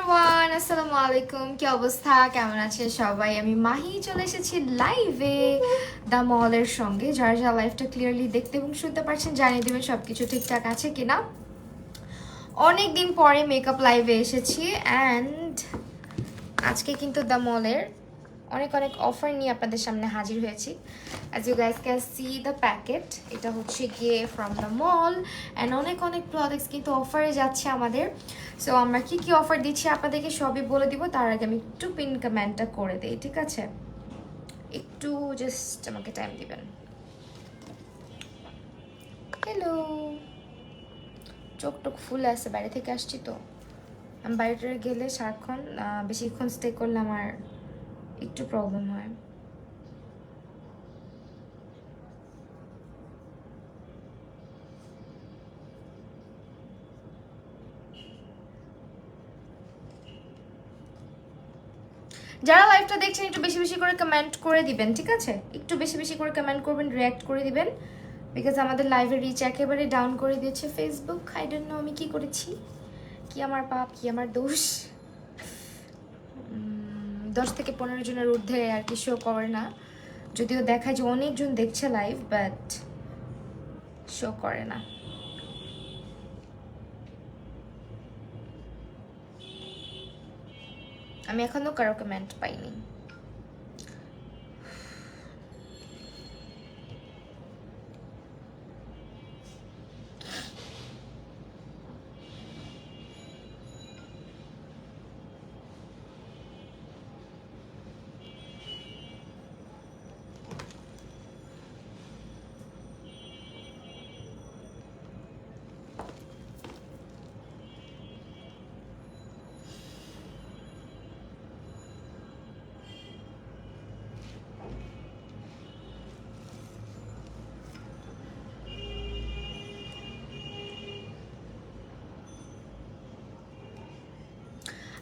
Everyone, আসসালামু আলাইকুম। কি অবস্থা, কেমন আছেন সবাই? আমি মাহি চলে এসেছি লাইভে দ্য মলের সঙ্গে। যারা যারা লাইভটা ক্লিয়ারলি দেখতে এবং শুনতে পারছেন জানিয়ে দেবেন সব কিছু ঠিকঠাক আছে কিনা। অনেক দিন পরে মেকআপ লাইভে এসেছি অ্যান্ড আজকে কিন্তু দ্য মলের অনেক অনেক অফার নিয়ে আপনাদের সামনে হাজির হয়েছি। As you guys can see the packet, এটা হচ্ছে গিয়ে ফ্রম দ্য মল অ্যান্ড অনেক অনেক প্রোডাক্টস কিন্তু অফারে যাচ্ছে আমাদের। সো আমরা কি কি অফার দিচ্ছি আপনাদেরকে সবই বলে দিব। তার আগে আমি একটু পিন কমেন্টটা করে দিই, ঠিক আছে? একটু জাস্ট আমাকে টাইম দিবেন। হ্যালো, চোখ টোক ফুল আছে, বাইরে থেকে আসছি তো। আমি বাইরে গেলে সারাক্ষণ বেশিক্ষণ স্টে করলে আমার একটু প্রবলেম হয়। যারা লাইভটা দেখছেন একটু বেশি বেশি করে কমেন্ট করে দিবেন, ঠিক আছে? একটু বেশি বেশি করে কমেন্ট করবেন, রিয়্যাক্ট করে দিবেন, বিকজ আমাদের লাইভের রিচ একেবারে ডাউন করে দিয়েছে ফেসবুক। আই ডোন্ট নো আমি কি করেছি, কি আমার পাপ, কি আমার দোষ। 10 থেকে 15 জনের ঊর্ধ্বে আর কি শো করে না, যদিও দেখায় যে অনেকজন দেখছে লাইভ, বাট শো করে না। আমি এখনো কারো কমেন্ট পাইনি।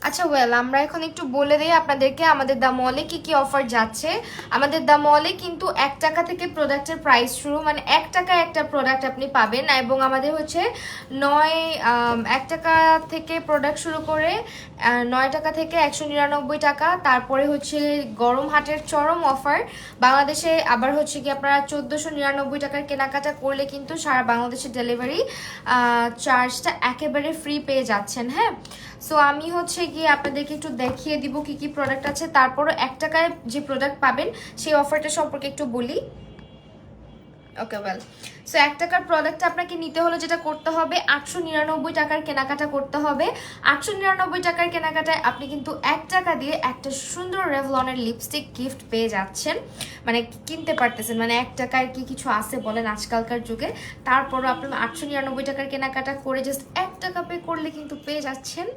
আচ্ছা ওয়েল, আমরা এখন একটু বলে দিই আপনাদেরকে আমাদের দ্য মলে কি কি অফার যাচ্ছে। আমাদের দ্য মলে কিন্তু 1 টাকা থেকে প্রোডাক্টের প্রাইস শুরু, মানে 1 টাকায় একটা প্রোডাক্ট আপনি পাবেন। এবং আমাদের হচ্ছে 1 টাকা থেকে প্রোডাক্ট শুরু করে 9 টাকা থেকে 199 টাকা। তারপরে হচ্ছে গরম হাটের চরম অফার বাংলাদেশে। আবার হচ্ছে কি আপনারা 1499 টাকার কেনাকাটা করলে কিন্তু সারা বাংলাদেশের ডেলিভারি চার্জটা একেবারে ফ্রি পেয়ে যাচ্ছেন। হ্যাঁ, সো আমি হচ্ছে গিয়ে আপনাদেরকে একটু দেখিয়ে দিব কি কি প্রোডাক্ট আছে, তারপরও 1 টাকায় যে প্রোডাক্ট পাবেন সেই অফারটা সম্পর্কে একটু বলি। ওকে ওয়েল, সো 1 টাকার প্রোডাক্টটা আপনাকে নিতে হলে যেটা করতে হবে, 899 টাকার কেনাকাটা করতে হবে। 899 টাকার কেনাকাটায় আপনি কিন্তু 1 টাকা দিয়ে একটা সুন্দর রেভলনের লিপস্টিক গিফট পেয়ে যাচ্ছেন। মানে কিনতে পারতেছেন, মানে 1 টাকায় কি কিছু আছে বলেন আজকালকার যুগে। তারপরও আপনি 899 টাকার কেনাকাটা করে জাস্ট 1 টাকা পে করলে কিন্তু পেয়ে যাচ্ছেন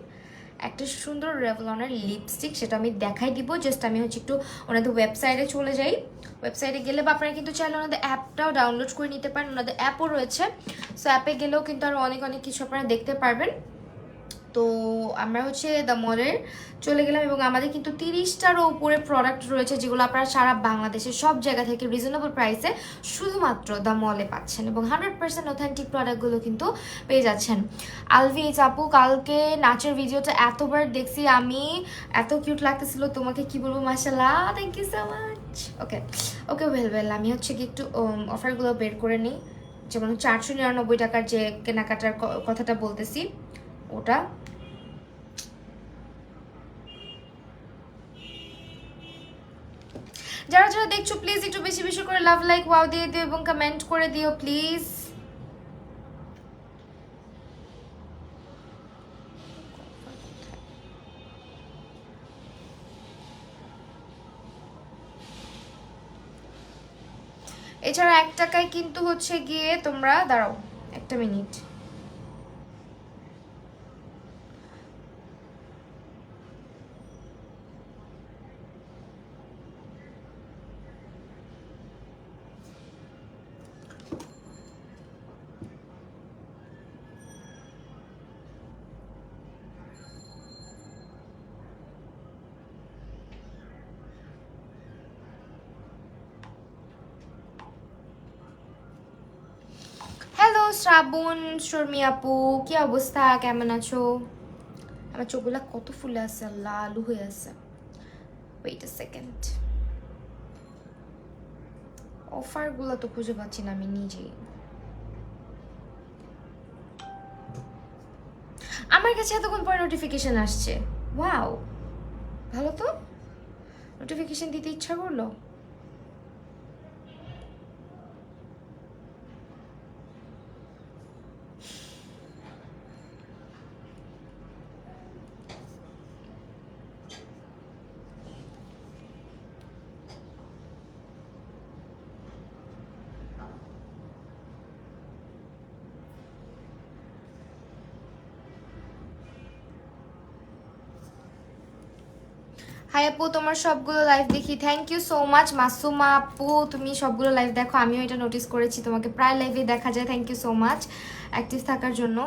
একটা সুন্দর রেভলনের লিপস্টিক। সেটা আমি দেখাই দিব। জাস্ট আমি হচ্ছে একটু ওনাদের ওয়েবসাইটে চলে যাই। ওয়েবসাইটে গেলে বা আপনারা কিন্তু চাইলে ওনাদের অ্যাপটাও ডাউনলোড করে নিতে পারেন, ওনাদের অ্যাপও রয়েছে। সো অ্যাপে গেলেও কিন্তু আরও অনেক অনেক কিছু আপনারা দেখতে পারবেন। তো আমরা হচ্ছে দ্য মলের চলে গেলাম এবং আমাদের কিন্তু 30টারও উপরে প্রোডাক্ট রয়েছে যেগুলো আপনারা সারা বাংলাদেশের সব জায়গা থেকে রিজনেবল প্রাইসে শুধুমাত্র দ্য মলে পাচ্ছেন এবং 100% অথেন্টিক প্রোডাক্টগুলো কিন্তু পেয়ে যাচ্ছেন। আলভিজ আপু, কালকে নাচের ভিডিওটা এতবার দেখছি আমি, এত কিউট লাগতেছিল, তোমাকে কি বলবো, মাশাআল্লাহ, thank you so much. Okay okay well well, আমি হচ্ছে কি একটু অফারগুলো বের করে নিই। যেমন 499 টাকার যে কেনাকাটার কথাটা বলতেছি ওটা। যারা যারা দেখছো প্লিজ একটু বেশি বেশি করে লাভ, লাইক, ওয়াও দিয়ে দিও এবং কমেন্ট করে দিও প্লিজ। এছাড়া 1 টাকায় কিন্তু হচ্ছে গিয়ে তোমরা দাঁড়াও একটা মিনিট, হ্যালো শ্রাবণ, শর্মি আপু, কি অবস্থা, কেমন আছো? আমার চোখগুলা কত ফুলে আছে, লালু হয়ে আছে। ওয়েট আ সেকেন্ড, অফারগুলো তো খুঁজে পাচ্ছি না আমি নিজেই। আমার কাছে এতক্ষণ পরে নোটিফিকেশন আসছে, ওয়াও ভালো তো, নোটিফিকেশন দিতে ইচ্ছা করলো। হাই আপু, তোমার সবগুলো লাইভ দেখি, thank you so much. Masuma আপু, তুমি সবগুলো লাইভ দেখো, আমিও এটা নোটিস করেছি, তোমাকে প্রায় লাইভে দেখা যায়। Thank you so much active থাকার জন্য।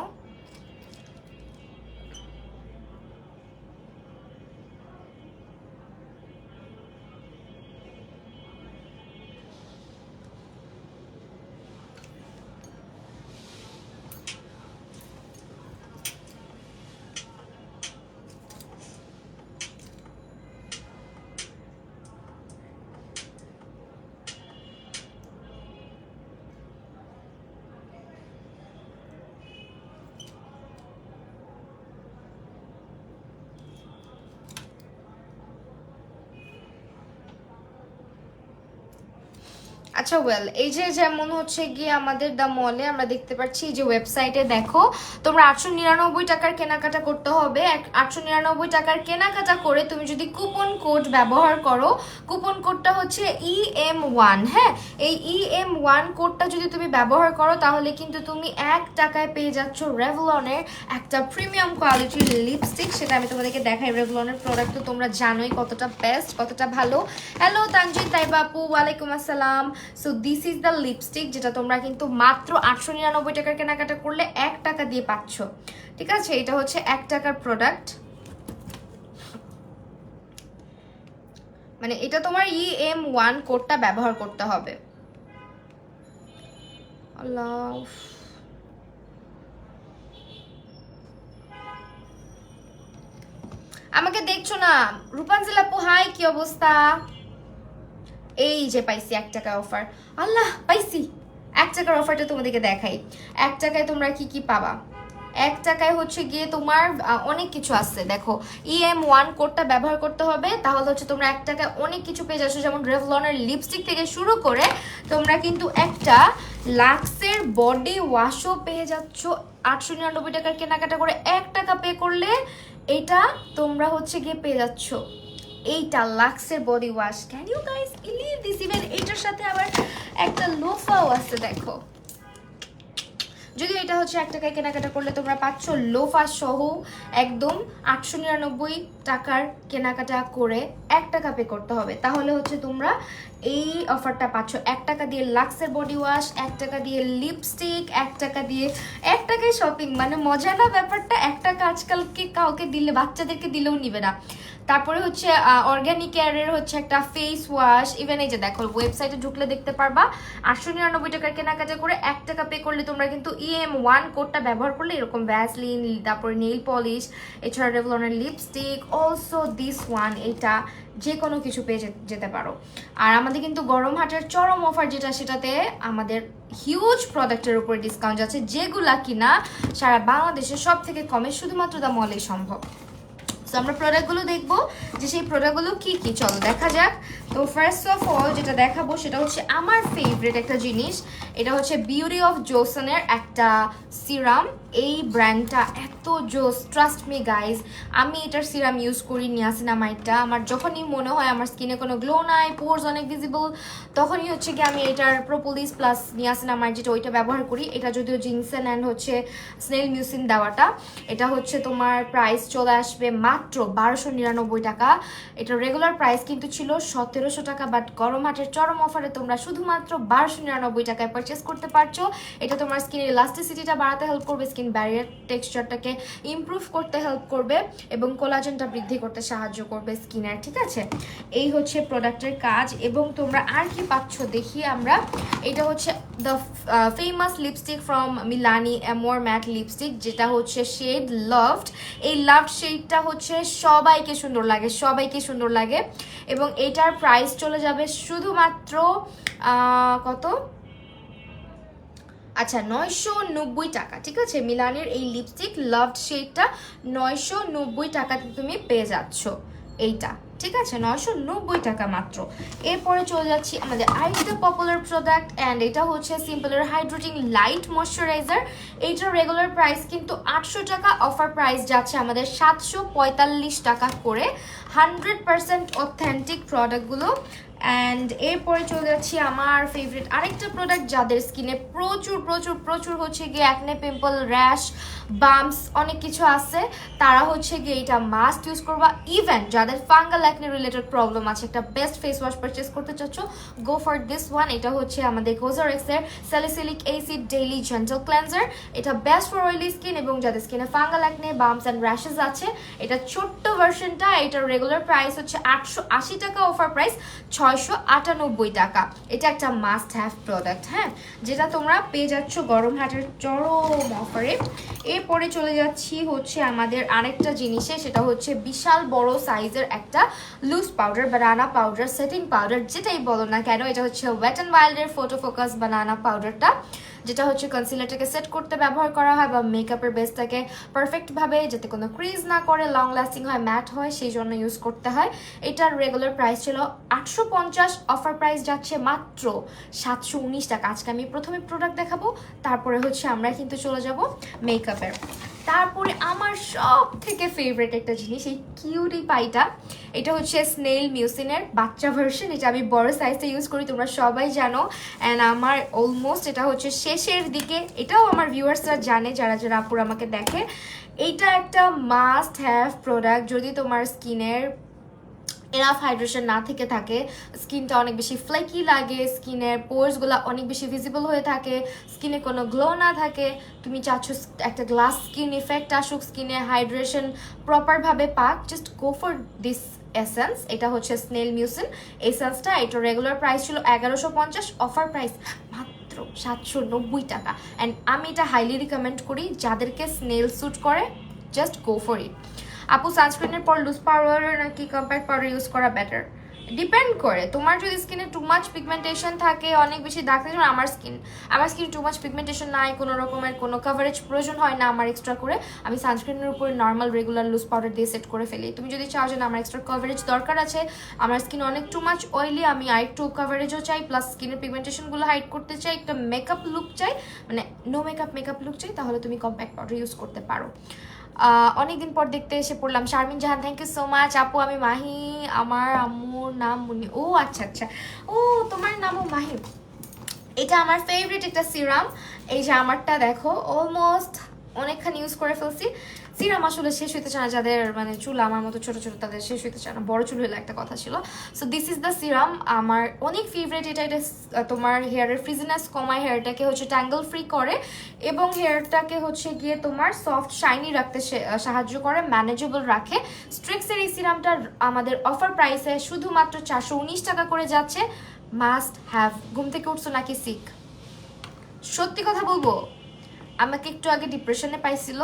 আচ্ছা ওয়েল, এই যে যেমন হচ্ছে গিয়ে আমাদের দ্য মলে আমরা দেখতে পাচ্ছি, যে ওয়েবসাইটে দেখো তোমরা 899 টাকার কেনাকাটা করতে হবে। 899 টাকার কেনাকাটা করে তুমি যদি কুপন কোড ব্যবহার করো, কুপন কোডটা হচ্ছে EM1। হ্যাঁ, এই EM1 কোডটা যদি তুমি ব্যবহার করো তাহলে কিন্তু তুমি 1 টাকায় পেয়ে যাচ্ছ রেভলনের একটা প্রিমিয়াম কোয়ালিটির লিপস্টিক। সেটা আমি তোমাদেরকে দেখাই। রেভলনের প্রোডাক্ট তো তোমরা জানোই কতটা বেস্ট, কতটা ভালো। হ্যালো তানজিন তাইবা আপু, ওয়ালাইকুম আসসালাম। So this is the lipstick, যেটা তোমরা কিন্তু মাত্র 899 টাকার কেনাকাটা করলে 1 টাকা দিয়ে পাচ্ছ। ঠিক আছে, এটা হচ্ছে 1 টাকার প্রোডাক্ট, মানে এটা তোমার EM1 কোডটা ব্যবহার করতে হবে। আল্লাহ, আমাকে দেখছো না? রূপাঞ্জলি আপু হাই, কি অবস্থা? এই যে পাইছি 1 টাকার অফার। আল্লাহ, পাইছি 1 টাকার অফারটা তোমাদেরকে দেখাই। 1 টাকায় তোমরা কি কি পাবা? 1 টাকায় হচ্ছে গিয়ে তোমার অনেক কিছু আছে। দেখো, EM1 কোডটা ব্যবহার করতে হবে, তাহলে হচ্ছে তোমরা 1 টাকায় অনেক কিছু পেয়ে যাচ্ছ। যেমন রেভলনের লিপস্টিক থেকে শুরু করে তোমরা কিন্তু একটা লাক্সের বডি ওয়াশও পেয়ে যাচ্ছ 899 টাকার কেনাকাটা করে। 1 টাকা পে করলে এটা তোমরা হচ্ছে গিয়ে পেয়ে যাচ্ছ এইটা লাক্সের body wash. Can you guys believe this? Even এটার সাথে আবার একটা লোফাও আছে। দেখো, যদিও এটা হচ্ছে 1 টাকায় কেনাকাটা করলে তোমরা পাচ্ছ লোফা সহ একদম 899 টাকার কেনাকাটা করে 1 টাকা পে করতে হবে, তাহলে হচ্ছে তোমরা এই অফারটা পাচ্ছ। 1 টাকা দিয়ে লাক্সের বডি ওয়াশ, 1 টাকা দিয়ে লিপস্টিক, 1 টাকা দিয়ে 1 টাকায় শপিং। মানে মজা না ব্যাপারটা? 1 টাকা আজকালকে কাউকে দিলে, বাচ্চাদেরকে দিলেও নিবে না। তারপরে হচ্ছে অর্গানিক কেয়ারের হচ্ছে একটা ফেস ওয়াশ। ইভেন এই যে দেখো, ওয়েবসাইটে ঢুকলে দেখতে পারবা 899 টাকার কেনাকাটা করে 1 টাকা পে করলে তোমরা কিন্তু EM1 কোডটা ব্যবহার করলে এরকম ভ্যাসলিন, তারপরে নেইল পলিশ, এছাড়া রেভলনের লিপস্টিক, অলসো দিস ওয়ান, এটা যে কোনো কিছু পেয়ে যেতে পারো। আর আমাদের কিন্তু গরম হাটের চরম অফার যেটা, সেটাতে আমাদের হিউজ প্রোডাক্টের উপরে ডিসকাউন্ট আছে, যেগুলা কিনা সারা বাংলাদেশে সব থেকে কমে শুধুমাত্র দ্য মলেই সম্ভব। তো আমরা প্রোডাক্টগুলো দেখবো যে সেই প্রোডাক্টগুলো কি কি, চলো দেখা যাক। তো ফার্স্ট অফ অল যেটা দেখাবো সেটা হচ্ছে আমার ফেভারিট একটা জিনিস। এটা হচ্ছে বিউটি অফ জোসনের একটা সিরাম। এই ব্র্যান্ডটা এত জোস, ট্রাস্ট মি গাইজ। আমি এটার সিরাম ইউজ করি, নিয়াসিনামাইডটা। আমার যখনই মনে হয় আমার স্কিনে কোনো গ্লো নাই, পোর্স অনেক ভিজিবল, তখনই হচ্ছে কি আমি এটার প্রোপোলিস প্লাস নিয়াসিনামাইড যেটা, ওইটা ব্যবহার করি। এটা যদিও জিনসেন অ্যান্ড হচ্ছে স্নেল মিউসিন দেওয়াটা। এটা হচ্ছে তোমার প্রাইস চলে আসবে মাত্র 1299 টাকা। এটার রেগুলার প্রাইস কিন্তু ছিল 1700 টাকা, বাট গরম হাটের চরম অফারে তোমরা শুধুমাত্র 1299 টাকায় পারচেস করতে পারছো। এটা তোমার স্কিনের ইলাস্টিসিটিটা বাড়াতে হেল্প করবে, স্কিন ব্যারিয়ার টেক্সচারটাকে ইমপ্রুভ করতে হেল্প করবে এবং কোলাজেনটা বৃদ্ধি করতে সাহায্য করবে স্কিনের, ঠিক আছে? এই হচ্ছে প্রোডাক্টের কাজ। এবং তোমরা আর কি পাচ্ছ দেখি আমরা। এটা হচ্ছে the famous lipstick from Milani Amor mat lipstick, যেটা হচ্ছে শেড লাভড। এই লাভড শেডটা হচ্ছে সবাইকে সুন্দর লাগে, সবাইকে সুন্দর লাগে। এবং এটার প্রাইস চলে যাবে শুধুমাত্র কত, আচ্ছা 990 টাকা, ঠিক আছে? মিলানের এই লিপস্টিক লাভড শেডটা 990 টাকাতে তুমি পেয়ে যাচ্ছ এইটা, ঠিক আছে? 990 টাকা মাত্র। এরপরে চলে যাচ্ছি আমাদের আরেকটা পপুলার প্রোডাক্ট, অ্যান্ড এটা হচ্ছে সিম্পলের হাইড্রেটিং লাইট ময়শ্চারাইজার। এইটার রেগুলার প্রাইস কিন্তু 800 টাকা, অফার প্রাইস যাচ্ছে আমাদের 745 টাকা করে। 100% অথেন্টিক প্রোডাক্টগুলো। অ্যান্ড এরপরে চলে যাচ্ছি আমার ফেভারিট আরেকটা প্রোডাক্ট, যাদের স্কিনে প্রচুর প্রচুর প্রচুর হচ্ছে গিয়ে অ্যাকনে, পিম্পল, র্যাশ, বাম্পস অনেক কিছু আছে, তারা হচ্ছে গিয়ে এটা মাস্ট ইউজ করবা। ইভেন যাদের ফাঙ্গাল অ্যাকনে রিলেটেড প্রবলেম আছে, একটা বেস্ট ফেস ওয়াশ পারচেস করতে চাচ্ছ, গো ফর দিস ওয়ান। এটা হচ্ছে আমাদের কোজারেক্সের salicylic acid daily gentle cleanser. এটা বেস্ট ফর অয়েলি স্কিন এবং যাদের স্কিনে fungal acne, bumps and rashes আছে। এটা ছোট্ট ভার্সনটা, এটার রেগুলার প্রাইস হচ্ছে 880 টাকা, অফার প্রাইস 698 টাকা। এটা একটা মাস্ট হ্যাভ প্রোডাক্ট, হ্যাঁ, যেটা তোমরা পেয়ে যাচ্ছ গরম হাটের চরম অফারে। এরপরে চলে যাচ্ছি হচ্ছে আমাদের আরেকটা জিনিসে, সেটা হচ্ছে বিশাল বড় সাইজের একটা লুজ পাউডার, বানানা পাউডার, সেটিং পাউডার, যেটাই বলো না কেন। এটা হচ্ছে ওয়েট অ্যান্ড ওয়াইল্ডের ফটো ফোকাস বানানা পাউডারটা, যেটা হচ্ছে কনসিলারটাকে সেট করতে ব্যবহার করা হয়, বা মেকআপের বেসটাকে পারফেক্টভাবে যাতে কোনো ক্রিজ না করে, লং লাস্টিং হয়, ম্যাট হয়, সেই জন্য ইউজ করতে হয়। এটার রেগুলার প্রাইস ছিল 850, অফার প্রাইস যাচ্ছে মাত্র 719 টাকা। আজকে আমি প্রথমে প্রোডাক্ট দেখাবো, তারপরে হচ্ছে আমরা কিন্তু চলে যাব মেকআপের। তারপরে আমার সব থেকে ফেভারিট একটা জিনিস, এই কিউটি পাইটা। এটা হচ্ছে স্নেল মিউসিনের বাচ্চা ভার্সন। এটা আমি বড় সাইজটা ইউজ করি, তোমরা সবাই জানো। অ্যান্ড আমার অলমোস্ট এটা হচ্ছে শেষের দিকে, এটাও আমার ভিউয়ার্সরা জানে, যারা যারা আপুর আমাকে দেখে। এইটা একটা মাস্ট হ্যাভ প্রোডাক্ট যদি তোমার স্কিনের এনাফ হাইড্রেশন না থেকে থাকে, স্কিনটা অনেক বেশি ফ্লেকি লাগে, স্কিনের পোর্সগুলো অনেক বেশি ভিজিবল হয়ে থাকে, স্কিনে কোনো গ্লো না থাকে, তুমি চাচ্ছ একটা গ্লাস স্কিন ইফেক্ট আসুক, স্কিনে হাইড্রেশন প্রপারভাবে পাক, just go for this essence. এটা হচ্ছে স্নেল মিউসিন এসেন্সটা। এটা রেগুলার প্রাইস ছিল 1150, অফার প্রাইস মাত্র 790 টাকা। অ্যান্ড আমি এটা হাইলি রিকমেন্ড করি যাদেরকে স্নেল স্যুট করে, জাস্ট গো ফর ইট। আপু সানস্ক্রিনের পর লুজ পাউডার নাকি কম্প্যাক্ট পাউডার ইউজ করা বেটার? ডিপেন্ড করে। তোমার যদি স্কিনে টু মাচ পিগমেন্টেশন থাকে, অনেক বেশি দাগ থাকে, আমার স্কিন টু মাচ পিগমেন্টেশন নাই, কোনো রকমের কোনো কভারেজ প্রয়োজন হয় না আমার এক্সট্রা করে, আমি সানস্ক্রিনের উপরে নর্মাল রেগুলার লুজ পাউডার দিয়ে সেট করে ফেলি। তুমি যদি চাও যে না আমার এক্সট্রা কভারেজ দরকার আছে, আমার স্কিন অনেক টু মাচ অয়েলি, আমি আরেকটু কভারেজও চাই, প্লাস স্কিনের পিগমেন্টেশনগুলো হাইড করতে চাই, একটা মেকআপ লুক চাই, মানে নো মেকআপ লুক চাই, তাহলে তুমি কম্প্যাক্ট পাউডার ইউজ করতে পারো। অনেকদিন পর দেখতে এসে পড়লাম। শারমিন জাহান, থ্যাংক ইউ সো মাচ। আপু আমি মাহি, আমার আম্মুর নাম মুনি। ও আচ্ছা আচ্ছা, ও তোমার নামও মাহি। এটা আমার ফেভারিট একটা সিরাম। এই যে আমারটা দেখো, অলমোস্ট অনেকখানি ইউজ করে ফেলছি। সিরাম আসলে শেষ হইতে চায় না, যাদের মানে চুল আমার মতো ছোট ছোট তাদের শেষ হইতে চায় না, বড় চুল হলে একটা কথা ছিল। So this is the serum, আমার অনেক ফেভারিট। এটা তোমার হেয়ারের ফ্রিজিনেস কমায়, হেয়ারটাকে হচ্ছে ট্যাঙ্গল ফ্রি করে, এবং হেয়ারটাকে হচ্ছে গিয়ে তোমার সফট শাইনি রাখতে সাহায্য করে, ম্যানেজেবল রাখে। স্ট্রিক্সের এই সিরামটা আমাদের অফার প্রাইসে শুধুমাত্র 419 টাকা করে যাচ্ছে। Must have. ঘুম থেকে উঠছো নাকি সিক? সত্যি কথা বলবো, আমাকে একটু আগে ডিপ্রেশনে পাইছিল,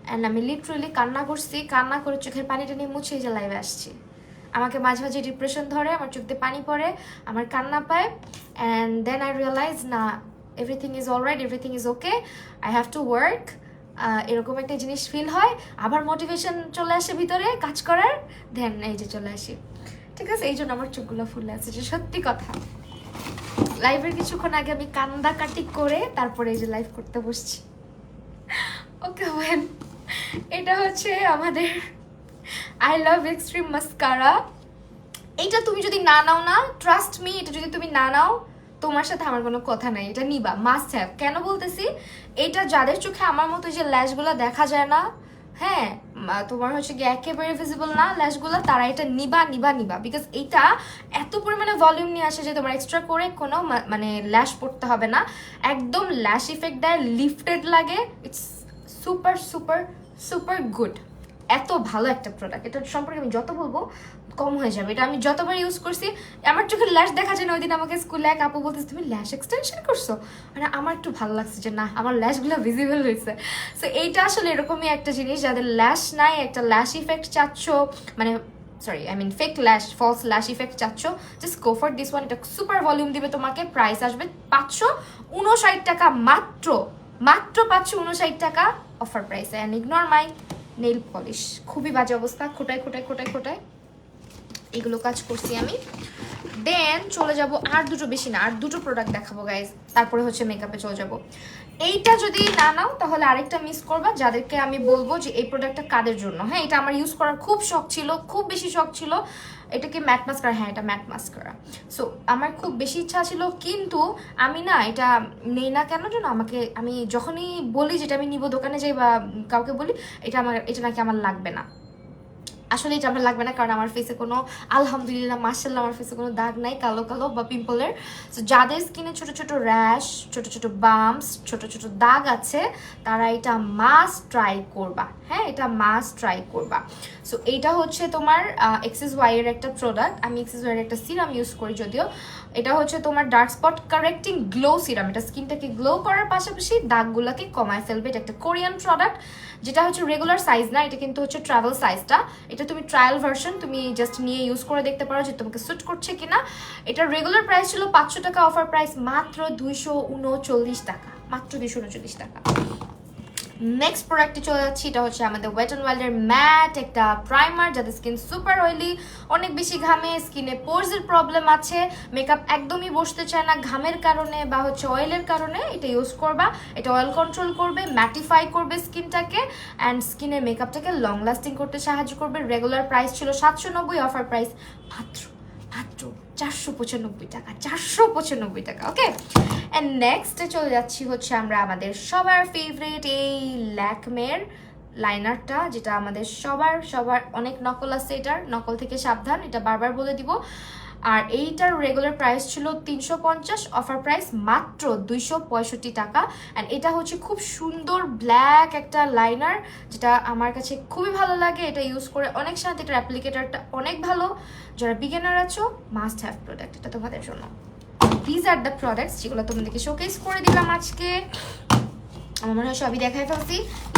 অ্যান্ড আমি লিটারালি কান্না করছি, কান্না করে চোখের পানিটা নিয়ে মুছে এই যে লাইভে আসছি। আমাকে মাঝে মাঝে ডিপ্রেশন ধরে, আমার চোখ দিয়ে পানি পড়ে, আমার কান্না পায়, অ্যান্ড দেন আই রিয়েলাইজ না, everything is alright, everything is okay, I have to work. এরকম একটা জিনিস ফিল হয়, আবার মোটিভেশন চলে আসে ভিতরে কাজ করার, দেন এই যে চলে আসি। ঠিক আছে, এই জন্য আমার চোখগুলো ফুলে আছে, যে সত্যি কথা। লাইভের কিছুক্ষণ আগে আমি কান্দাকাটি করে তারপরে এই যে লাইভ করতে বসছি। ওকে ওয়েল, এটা হচ্ছে আমাদের আই লাভ এক্সট্রিম মাস্কারা। এইটা তুমি যদি না নাও না, ট্রাস্ট মি, এটা যদি তুমি না নাও, তোমার সাথে আমার কোনো কথা নাই, এটা নিবা, মাস্ট হ্যাভ। কেন বলতেছি, এটা যাদের চোখে আমার মতো যে ল্যাশগুলো দেখা যায় না, হ্যাঁ, তোমার হচ্ছে গিয়ে একেবারে ভিজিবল না ল্যাশগুলো, তারা এটা নিবা নিবা নিবা। বিকজ এইটা এত পরিমাণে ভলিউম নিয়ে আসে যে তোমার এক্সট্রা করে কোনো মানে ল্যাশ পড়তে হবে না, একদম ল্যাশ ইফেক্ট দেয়, লিফটেড লাগে, it's super super super good, এত ভালো একটা প্রোডাক্ট। এটা সম্পর্কে আমি যত বলবো কম হয়ে যাবে। এটা আমি যতবার ইউজ করছি আমার চোখে ল্যাশ দেখা যায় না। ওই দিন আমাকে স্কুলে এক আপু বলতেছে তুমি ল্যাশ এক্সটেনশন করছো, মানে আমার একটু ভালো লাগছে যে না আমার ল্যাশগুলো ভিজিবল হয়েছে। সো এইটা আসলে এরকমই একটা জিনিস, যাদের ল্যাশ নাই, একটা ল্যাশ ইফেক্ট চাচ্ছ, মানে সরি আই মিন ফেক ল্যাশ, ফলস ল্যাশ ইফেক্ট চাচ্ছ, just go for this one. এটা সুপার ভলিউম দিবে তোমাকে, প্রাইস আসবে 559 টাকা মাত্র, মাত্র 559 টাকা অফার প্রাইসে। And ignore my nail polish, খুবই বাজে অবস্থা, খোটায় খোটায় খোটায় খোটায় এগুলো কাজ করছি আমি। দেন চলে যাব আর দুটো, বেশি না, আর দুটো প্রোডাক্ট দেখাবো গাইজ, তারপরে হচ্ছে মেকআপে চলে যাব। এইটা যদি না নাও তাহলে আরেকটা মিস করবা, যাদেরকে আমি বলবো যে এই প্রোডাক্টটা কাদের জন্য। হ্যাঁ, এটা আমার ইউজ করার খুব শখ ছিল, খুব বেশি শখ ছিল। এটা কি ম্যাট মাস্কারা? হ্যাঁ, এটা ম্যাট মাস্কারা। সো আমার খুব বেশি ইচ্ছা ছিল, কিন্তু আমি না এটা নেই না কেন জন্য, আমাকে আমি যখনই বলি যেটা আমি নিব, দোকানে যাই বা কাউকে বলি এটা নাকি আমার লাগবে না। আসলে এটা আমার লাগবে না, কারণ আমার ফেসে কোনো, আলহামদুলিল্লাহ মাশাআল্লাহ, আমার ফেসে কোনো দাগ নাই কালো কালো বা পিম্পলের। সো যাদের স্কিনে ছোট ছোট র্যাশ, ছোট ছোট বাম্পস, ছোট ছোট দাগ আছে, তারা এটা মাস্ট ট্রাই করবা। হ্যাঁ, এটা মাস্ট ট্রাই করবা। সো এইটা হচ্ছে তোমার XSY এর একটা প্রোডাক্ট। আমি XSY এর একটা সিরাম ইউজ করি যদিও। এটা হচ্ছে তোমার dark spot correcting glow serum. এটা স্কিনটাকে গ্লো করার পাশাপাশি দাগগুলোকে কমায় ফেলবে। এটা একটা কোরিয়ান প্রোডাক্ট, যেটা হচ্ছে রেগুলার সাইজ না, এটা কিন্তু হচ্ছে ট্রাভেল সাইজটা। এটা তুমি ট্রায়াল ভার্সন, তুমি জাস্ট নিয়ে ইউজ করে দেখতে পারো যে তোমাকে স্যুট করছে কিনা। এটা রেগুলার প্রাইস ছিল 500 টাকা, অফার প্রাইস মাত্র 239 টাকা, মাত্র 239 টাকা। নেক্সট প্রোডাক্টে চলে যাচ্ছি, এটা হচ্ছে আমাদের ওয়েট অ্যান্ড ওয়াইল্ডের ম্যাট একটা প্রাইমার। যাদের স্কিন সুপার অয়েলি, অনেক বেশি ঘামে, স্কিনে পোরসের প্রবলেম আছে, মেকআপ একদমই বসতে চায় না ঘামের কারণে বা হচ্ছে অয়েলের কারণে, এটা ইউজ করবা। এটা অয়েল কন্ট্রোল করবে, ম্যাটিফাই করবে স্কিনটাকে, অ্যান্ড স্কিনের মেকআপটাকে লং লাস্টিং করতে সাহায্য করবে। রেগুলার প্রাইস ছিল 790, অফার প্রাইস মাত্র মাত্র 495 টাকা, 495 টাকা। ওকে, অ্যান্ড নেক্সটে চলে যাচ্ছি হচ্ছে আমরা আমাদের সবার ফেভারিট এই ল্যাকমের লাইনারটা, যেটা আমাদের সবার অনেক নকল আছে, এটার নকল থেকে সাবধান, এটা বারবার বলে দিব। আর এইটার রেগুলার প্রাইস ছিল 350, অফার প্রাইস মাত্র 265 টাকা। অ্যান্ড এটা হচ্ছে খুব সুন্দর ব্ল্যাক একটা লাইনার, যেটা আমার কাছে খুবই ভালো লাগে। এটা ইউজ করে অনেক শান্তি, এটার অ্যাপ্লিকেটারটা অনেক ভালো। যারা বিগিনার আছো, মাস্ট হ্যাভ প্রোডাক্ট এটা তোমাদের জন্য। দিজ আর দ্য প্রোডাক্টস যেগুলো তোমাদেরকে শোকেস করে দিলাম আজকে। আমার মনে হয় সবই দেখাই ফেলছি।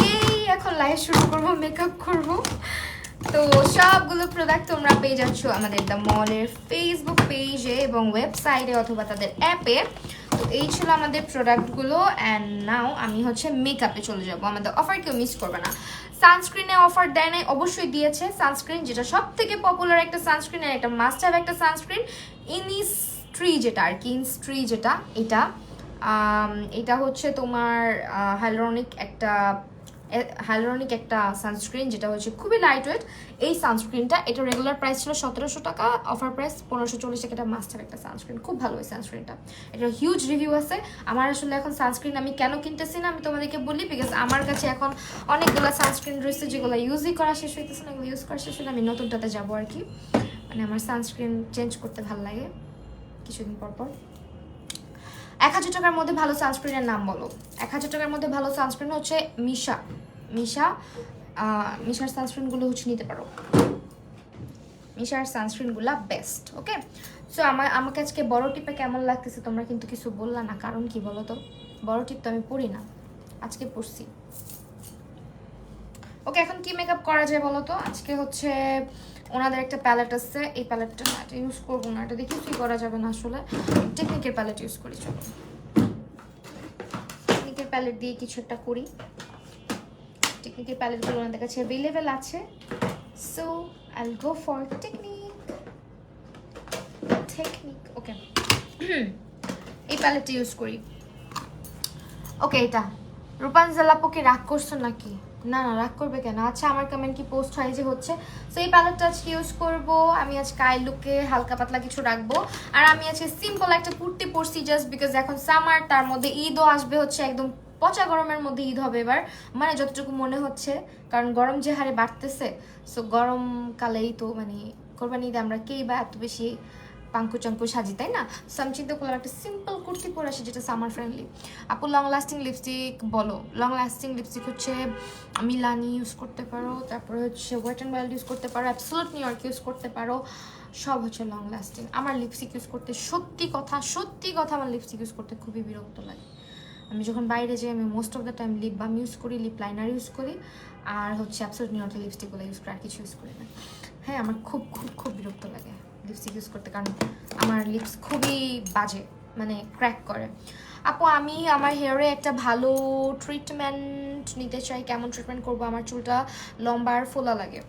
এই এখন লাইভ শুরু করবো, মেকআপ করবো। তো সবগুলো প্রোডাক্ট তোমরা পেয়ে যাচ্ছ আমাদের দ্য মলের ফেসবুক পেজে এবং ওয়েবসাইটে অথবা তাদের অ্যাপে। তো এই ছিল আমাদের প্রোডাক্টগুলো। অ্যান্ড নাও আমি হচ্ছে মেকআপে চলে যাবো। আমাদের অফার কেউ মিস করবে না। সানস্ক্রিনে অফার দেয় নাই, অবশ্যই দিয়েছে। সানস্ক্রিন যেটা সব থেকে পপুলার একটা সানস্ক্রিন, আর একটা মাস্ট হ্যাভ একটা সানস্ক্রিন, ইনিস্ট্রি যেটা আর কি, ইনস্ট্রি যেটা, এটা হচ্ছে তোমার হাইলোরনিক একটা সানস্ক্রিন, যেটা হচ্ছে খুবই লাইট ওয়েট। এই সানস্ক্রিনটা, এটা রেগুলার প্রাইস ছিল 1700 টাকা, অফার প্রাইস 1540 টাকা। এটা মাস্ট হ্যাভ একটা সানস্ক্রিন, খুব ভালো এই সানস্ক্রিনটা। এটা হিউজ রিভিউ আছে। আমার আসলে এখন সানস্ক্রিন আমি কেন কিনতেছি না আমি তোমাদেরকে বলি, বিকজ আমার কাছে এখন অনেকগুলো সানস্ক্রিন রয়েছে যেগুলো ইউজই করা শেষ হইতেছে না। এগুলো ইউজ করা শেষ হলে আমি নতুনটাতে যাবো আর কি। মানে আমার সানস্ক্রিন চেঞ্জ করতে ভালো লাগে কিছুদিন পর পর। 1000 টাকার মধ্যে ভালো সানস্ক্রিনের নাম বলো। 1000 টাকার মধ্যে ভালো সানস্ক্রিন হচ্ছে মিশার সানস্ক্রিনগুলো হচ্ছে নিতে পারো। মিশার সানস্ক্রিনগুলো বেস্ট। ওকে, সো আমাকে আজকে বড় টিপে কেমন লাগতেছে তোমরা কিন্তু কিছু বললা না, কারণ কি বলো তো, বড় টিপ তো আমি পড়ি না, আজকে পড়ছি। ওকে, এখন কি মেকআপ করা যায় বলো তো। আজকে হচ্ছে ওনাদের একটা প্যালেট আছে, এই প্যালেটটা না, এটা ইউজ করবো না, এটা দেখি কি করা যাবে না। আসলে টেকনিকের প্যালেট ইউজ করি, চলো টেকনিকের প্যালেট দিয়ে কিছু একটা করি। টেকনিকের প্যালেটগুলো ওনাদের কাছে অ্যাভেলেবেল আছে, সো আইল গো ফর টেকনিক। ওকে, এই প্যালেটটা ইউজ করি। ওকে, এটা রূপাঞ্জলাপোকে রাগ করছো নাকি? না না, রাগ করবে কেন? আচ্ছা, আমার কমেন্ট কি পোস্ট হয় যে হচ্ছে। সো এই প্যালেটটা আজকে ইউজ করবো আমি। আজকে আই লুকে হালকা পাতলা কিছু রাখবো। আর আমি আজকে সিম্পল একটা কুর্তি পরছি, জাস্ট বিকজ এখন সামার, তার মধ্যে ঈদও আসবে হচ্ছে, একদম পচা গরমের মধ্যে ঈদ হবে এবার, মানে যতটুকু মনে হচ্ছে, কারণ গরম যে হারে বাড়তেছে। সো গরমকালেই তো মানে কোরবানি ঈদে আমরা কেই বা এত বেশি পাঙ্কু চাঙ্কু সাজি, তাই না? সো আমি চিন্তা করলাম একটা সিম্পল কুর্তি পরে আসি যেটা সামার ফ্রেন্ডলি। আপু লং লাস্টিং লিপস্টিক বলো। লং লাস্টিং লিপস্টিক হচ্ছে মিলানি ইউজ করতে পারো, তারপরে হচ্ছে ওয়েট অ্যান্ড ওয়াইল্ড ইউজ করতে পারো, অ্যাবসোলুট নিউ ইয়র্ক ইউজ করতে পারো, সব হচ্ছে লং লাস্টিং। আমার লিপস্টিক ইউজ করতে সত্যি কথা আমার লিপস্টিক ইউজ করতে খুবই বিরক্ত লাগে। আমি যখন বাইরে যাই আমি most of the time lip balm use করি, লিপ লাইনার ইউজ করি, আর হচ্ছে অ্যাবসোলুট নিউ ইয়র্কের লিপস্টিকগুলো ইউজ করি, আর কিছু ইউজ করি না। হ্যাঁ, আমার খুব খুব খুব বিরক্ত লাগে লিপস্টিক ইউজ করতে, কারণ আমার লিপস খুবই বাজে, মানে ক্র্যাক করে। আপু আমি আমার হেয়ারে একটা ভালো ট্রিটমেন্ট নিতে চাই, কেমন ট্রিটমেন্ট করবো? আমার চুলটা লম্বা আর ফোলা লাগে।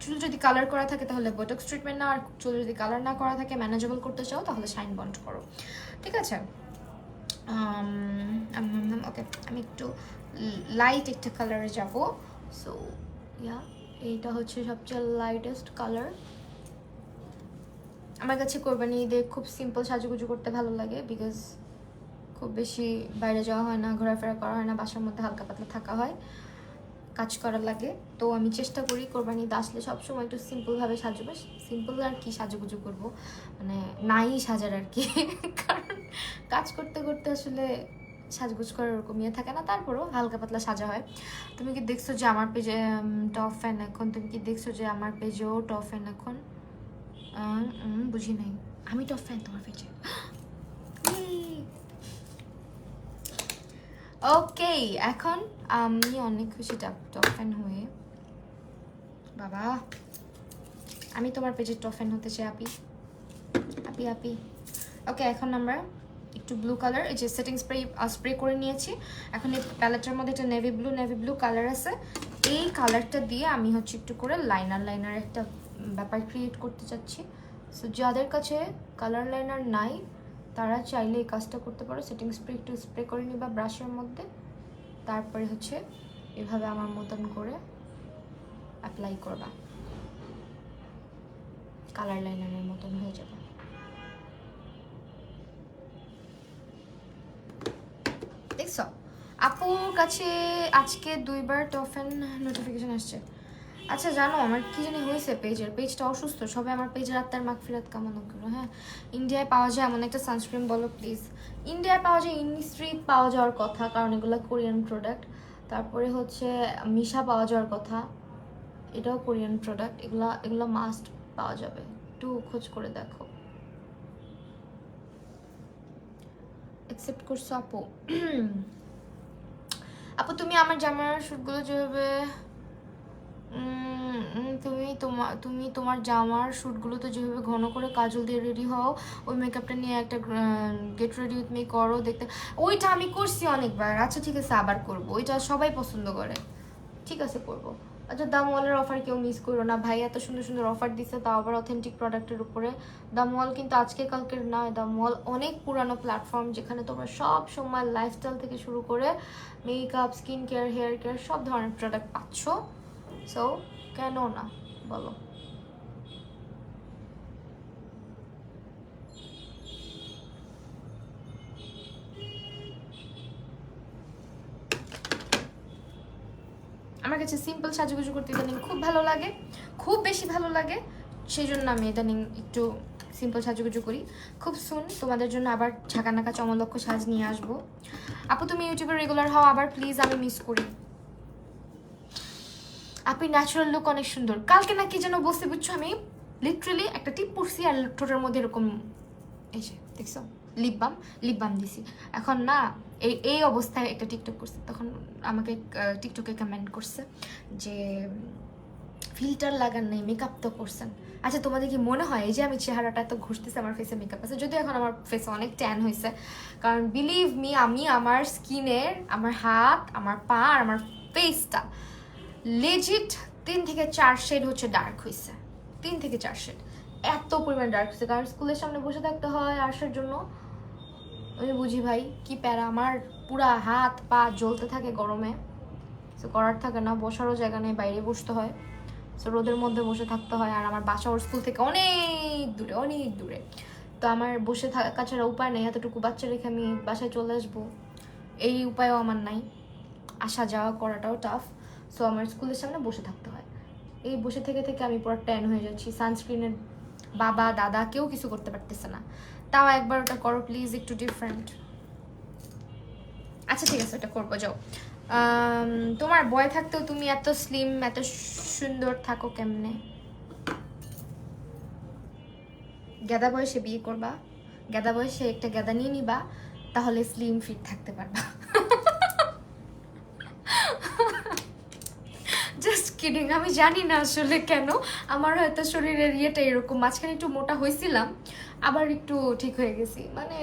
চুল যদি কালার করা থাকে তাহলে বোটক্স ট্রিটমেন্ট নাও, আর চুল যদি কালার না করা থাকে, ম্যানেজেবল করতে চাও, তাহলে শাইন বন্ড করো, ঠিক আছে? ওকে, আমি একটু লাইট একটা কালারে যাব। সো ইয়া, এইটা হচ্ছে সবচেয়ে লাইটেস্ট কালার। আমার কাছে কোরবানি ঈদে খুব সিম্পল সাজুগুজু করতে ভালো লাগে, বিকজ খুব বেশি বাইরে যাওয়া হয় না, ঘোরাফেরা করা হয় না, বাসার মধ্যে হালকা পাতলা থাকা হয়, কাজ করা লাগে। তো আমি চেষ্টা করি কোরবানি ঈদ আসলে সবসময় একটু সিম্পলভাবে সাজবো। সিম্পল আর কি সাজুগুজু করবো, মানে নাই সাজার আর কি কারণ কাজ করতে করতে আসলে সাজগুজ করার ওরকম ইয়ে থাকে না, তারপরও হালকা পাতলা সাজা হয়। তুমি কি দেখছো যে আমার পেজে টপ ফ্যান এখন? তুমি কি দেখছো যে আমার পেজেও টপ ফ্যান এখন? বুঝি নাই, আমি টপ ফ্যান তোমার পেজে? ওকে, এখন আমি অনেক খুশি টপ ফ্যান হয়ে। বাবা, আমি তোমার পেজের টপ ফ্যান হতে চাই আপি আপি আপি। ওকে, এখন আমরা একটু ব্লু কালার, এই যে সেটিং স্প্রে করে নিয়েছি। এখন এই প্যালেটের মধ্যে একটা নেভি ব্লু কালার আছে, এই কালারটা দিয়ে আমি হচ্ছে একটু করে লাইনার একটা ব্যাপার ক্রিয়েট করতে চাচ্ছি। সো যাদের কাছে কালার লাইনার নাই তারা চাইলে এই কাজটা করতে পারো। সেটিং স্প্রে একটু স্প্রে করে নিবা ব্রাশের মধ্যে, তারপরে হচ্ছে এভাবে আমার মতন করে অ্যাপ্লাই করবা, কালার লাইনারের মতন হয়ে যাবে। দেখছো আপুর কাছে আজকে 2বার টফেন নোটিফিকেশন আসছে। আচ্ছা জানো আমার কি জানি হয়েছে, পেজটা অসুস্থ। সবাই আমার পেজের আত্মার মাগফিরাত কামনা করো। হ্যাঁ, ইন্ডিয়ায় পাওয়া যায় এমন একটা সানস্ক্রিন বলো প্লিজ। ইন্ডিয়ায় পাওয়া যায় ইনিস্ট্রি পাওয়া যাওয়ার কথা, কারণ এগুলো কোরিয়ান প্রোডাক্ট। তারপরে হচ্ছে মিশা পাওয়া যাওয়ার কথা, এটাও কোরিয়ান প্রোডাক্ট। এগুলো মাস্ট পাওয়া যাবে, একটু খোঁজ করে দেখো। অ্যাকসেপ্ট করছো আপু? আপু তুমি আমার জামার শ্যুটগুলো যেভাবে তুমি তোমার জামার শ্যুটগুলোতে যেভাবে ঘন করে কাজল দিয়ে রেডি হও, ওই মেকআপটা নিয়ে একটা গেট রেডি উইথ মি করো দেখতে, ওইটা আমি করছি অনেকবার। আচ্ছা ঠিক আছে, আবার করবো, ওইটা সবাই পছন্দ করে, ঠিক আছে করবো। আচ্ছা দামওয়ালের অফার কেউ মিস করো না ভাই, এত সুন্দর সুন্দর অফার দিচ্ছে, তাও আবার অথেন্টিক প্রোডাক্টের উপরে। দামওয়াল কিন্তু আজকে কালকের নয়, দামওয়াল অনেক পুরানো প্ল্যাটফর্ম, যেখানে তোমরা সব সময় লাইফস্টাইল থেকে শুরু করে makeup, skin care, hair care সব ধরনের প্রোডাক্ট পাচ্ছ। সো কেন না বলো? আমার কাছে সিম্পল সাজুগুজু করতে ইদানিং খুব ভালো লাগে, খুব বেশি ভালো লাগে, সেই জন্য আমি ইদানিং একটু সিম্পল সাজুগুজু করি। খুব সুন তোমাদের জন্য আবার ঝাঁকানাকা চমলক্ষ সাজ নিয়ে আসবো। আপু তুমি ইউটিউবে রেগুলার হও আবার প্লিজ, আমি মিস করি। আপনি ন্যাচারাল লুক অনেক সুন্দর। কালকে না কি যেন বসে বুঝছো, আমি লিটারালি একটা টিপ পরছি আর ঠোঁটের মধ্যে এরকম, এই যে দেখছো লিপ বাম দিছি। এখন না এই অবস্থায় একটা টিকটক করছে, তখন আমাকে টিকটকে কমেন্ট করছে যে ফিল্টার লাগান নেই, মেকআপ তো করছেন। আচ্ছা তোমাদের কি মনে হয় এই যে আমি চেহারাটা এত ঘুরতেছে আমার ফেসে মেকআপ আছে? যদিও এখন আমার ফেসে অনেক ট্যান হয়েছে, কারণ বিলিভ মি আমি আমার স্কিনের, আমার হাত, আমার পা আর আমার ফেসটা লেজিট 3 থেকে 4 শেড হচ্ছে ডার্ক হয়েছে। 3 থেকে 4 শেড এত পরিমাণ ডার্ক হয়েছে, কারণ স্কুলের সামনে বসে থাকতে হয় আসার জন্য। আমি বুঝি ভাই কি প্যারা, আমার পুরা হাত পা জ্বলতে থাকে গরমে। সো করার থাকে না, বসারও জায়গা নেই, বাইরে বসতে হয়। সো রোদের মধ্যে বসে থাকতে হয়, আর আমার বাসা ওর স্কুল থেকে অনেক দূরে। তো আমার বসে থাকা ছাড়া উপায় নেই, এতটুকু বাচ্চা রেখে আমি বাসায় চলে আসবো, এই উপায়ও আমার নাই। আসা যাওয়া করাটাও টাফ। সো আমার স্কুলের সামনে বসে থাকতে হয়। এই বসে থেকে আমি পুরো ট্যান হয়ে যাচ্ছি। সানস্ক্রিনের বাবা দাদা কেউ কিছু করতে পারতেছে না, তাও একবার ওটা করো প্লিজ, একটু ডিফারেন্ট। আচ্ছা ঠিক আছে, ওটা করবো, যাও। তোমার বয় থাকতেও তুমি এত স্লিম এত সুন্দর থাকো কেমনে? গেদা বয়সে বিয়ে করবা, গেদা বয়সে একটা গেদা নিয়ে নিবা, তাহলে স্লিম ফিট থাকতে পারবা। Just kidding. আমি জানি না আসলে কেন আমার হয়তো শরীরের ইয়েটা এরকম, মাঝখানে একটু মোটা হয়েছিলাম, আবার একটু ঠিক হয়ে গেছি, মানে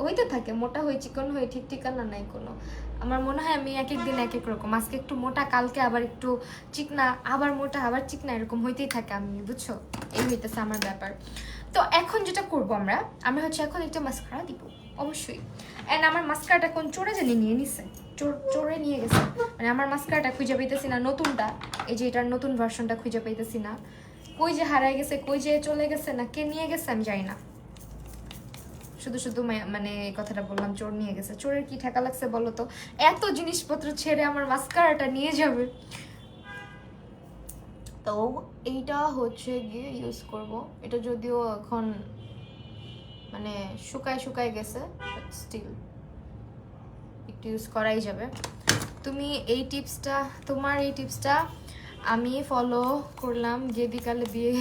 হইতে থাকে, মোটা হয়ে চিকন হয়ে, ঠিক ঠিকানা নাই কোনো। আমার মনে হয় আমি এক এক দিন এক এক রকম, আজকে একটু মোটা, কালকে আবার একটু চিকনা, আবার মোটা, আবার চিকনা, এরকম হইতেই থাকে আমি, বুঝছো? এই হইতেছে আমার ব্যাপার। তো এখন যেটা করবো আমরা হচ্ছে এখন একটা মাস্কারা দিব অবশ্যই। অ্যান্ড আমার মাস্কারাটা কোন চোরে জানি নিয়ে নিছে, চোরে নিয়ে গেছে, মানে আমার মাস্কারাটা খুঁজে পাইতেছি না, নতুনটা, এই যে এটার নতুন ভার্সনটা খুঁজে পাইতেছি না, কই যে হারাই গেছে, কই যে চলে গেছে, না কে নিয়ে গেছে আমি জানি না। শুধু শুধু মানে এই কথাটা বললাম, চোর নিয়ে গেছে। চোরের কি ঠেকা লাগছে বলো তো, এত জিনিসপত্র ছেড়ে আমার মাস্কারাটা নিয়ে যাবে। তো এইটা হচ্ছে গিয়ে ইউজ করব, এটা যদিও এখন মানে শুকায় গেছে, বাট স্টিল একটু ইউজ করাই যাবে। তুমি এই টিপসটা, তোমার এই টিপসটা আমি ফলো করলাম, গিয়ে বিকালে বিয়ে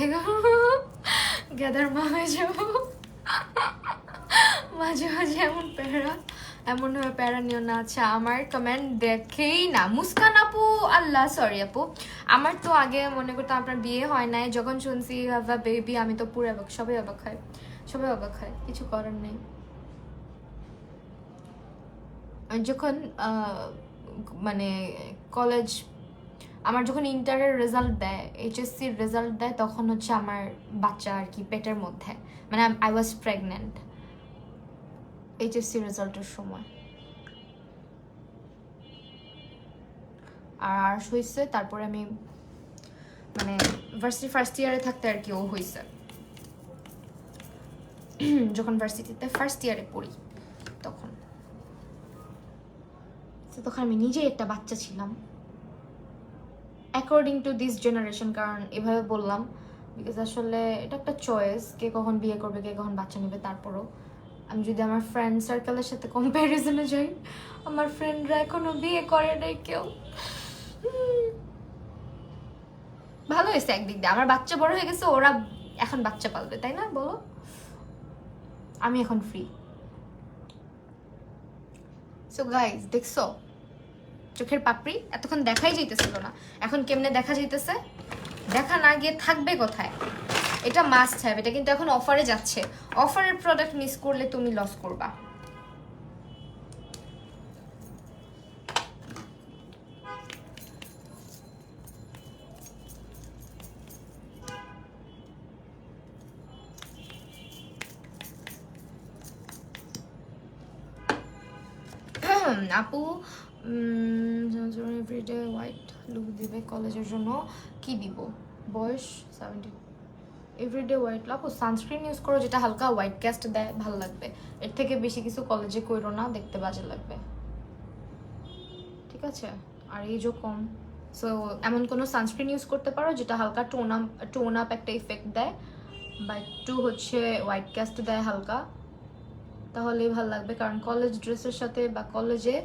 গেদার মা হয়ে যাবো। মাঝে মাঝে এমন ভাবে প্যারা নিও না। আচ্ছা আমার কমেন্ট দেখেই না, মুস্কান আপু, আল্লাহ সরি আপু, আমার তো আগে মনে করতাম আপনার বিয়ে হয় নাই, যখন শুনছি হ্যাভ আ বেবি আমি তো পুরো অবাক, সবাই অবাক হয়, কিছু করার নেই। যখন মানে কলেজ, আমার যখন ইন্টারের রেজাল্ট দেয়, এইচএসসির রেজাল্ট দেয়, তখন হচ্ছে আমার বাচ্চা আর কি পেটের মধ্যে, মানে আই ওয়াজ প্রেগনেন্ট এইচএসসি রেজাল্টের সময়। আর আর্টস হয়েছে, তারপরে আমি মানে ভার্সিটি ফার্স্ট ইয়ারে থাকতে আর কি ও হয়েছে, যখন ভার্সিটিতে ফার্স্ট ইয়ারে পড়ি তখন আমি নিজেই একটা বাচ্চা ছিলাম, অ্যাকর্ডিং টু দিস জেনারেশন। কারণ এভাবে বললাম বিকজ আসলে এটা একটা চয়েস, কে কখন বিয়ে করবে, কে কখন বাচ্চা নেবে। তারপরও আমি যদি আমার ফ্রেন্ড সার্কেলের সাথে কম্প্যারিজনে যাই, আমার ফ্রেন্ডরা এখনো বিয়ে করে নাই কেউ। ভালো হয়েছে একদিক দিয়ে, আমার বাচ্চা বড় হয়ে গেছে, ওরা এখন বাচ্চা পালবে, তাই না বলো? আমি এখন ফ্রি। সো গাইজ দেখছো, চোখের পাপড়ি এতক্ষণ দেখাই যাইতেছিল না, এখন কেমনে দেখা যাইতেছে, দেখা না গিয়ে থাকবে কোথায়? এটা মাস্ট হ্যাভ, এটা কিন্তু এখন অফারে যাচ্ছে, অফারের প্রোডাক্ট মিস করলে তুমি লস করবা। আপু এভরিডে হোয়াইট লুক দিবে কলেজের জন্য, কি দিব? বয়স 70, এভরিডে হোয়াইট। আপু সানস্ক্রিন ইউজ করো, যেটা হালকা হোয়াইট ক্যাস্ট দেয়, ভালো লাগবে। এর থেকে বেশি কিছু কলেজে করো না, দেখতে বাজে লাগবে, ঠিক আছে? আর এজও কম, সো এমন কোনো সানস্ক্রিন ইউজ করতে পারো যেটা হালকা টোন আপ একটা ইফেক্ট দেয়, বা একটু হচ্ছে হোয়াইট ক্যাস্ট দেয় হালকা, তাহলেই ভালো লাগবে। কারণ কলেজ ড্রেসের সাথে বা কলেজে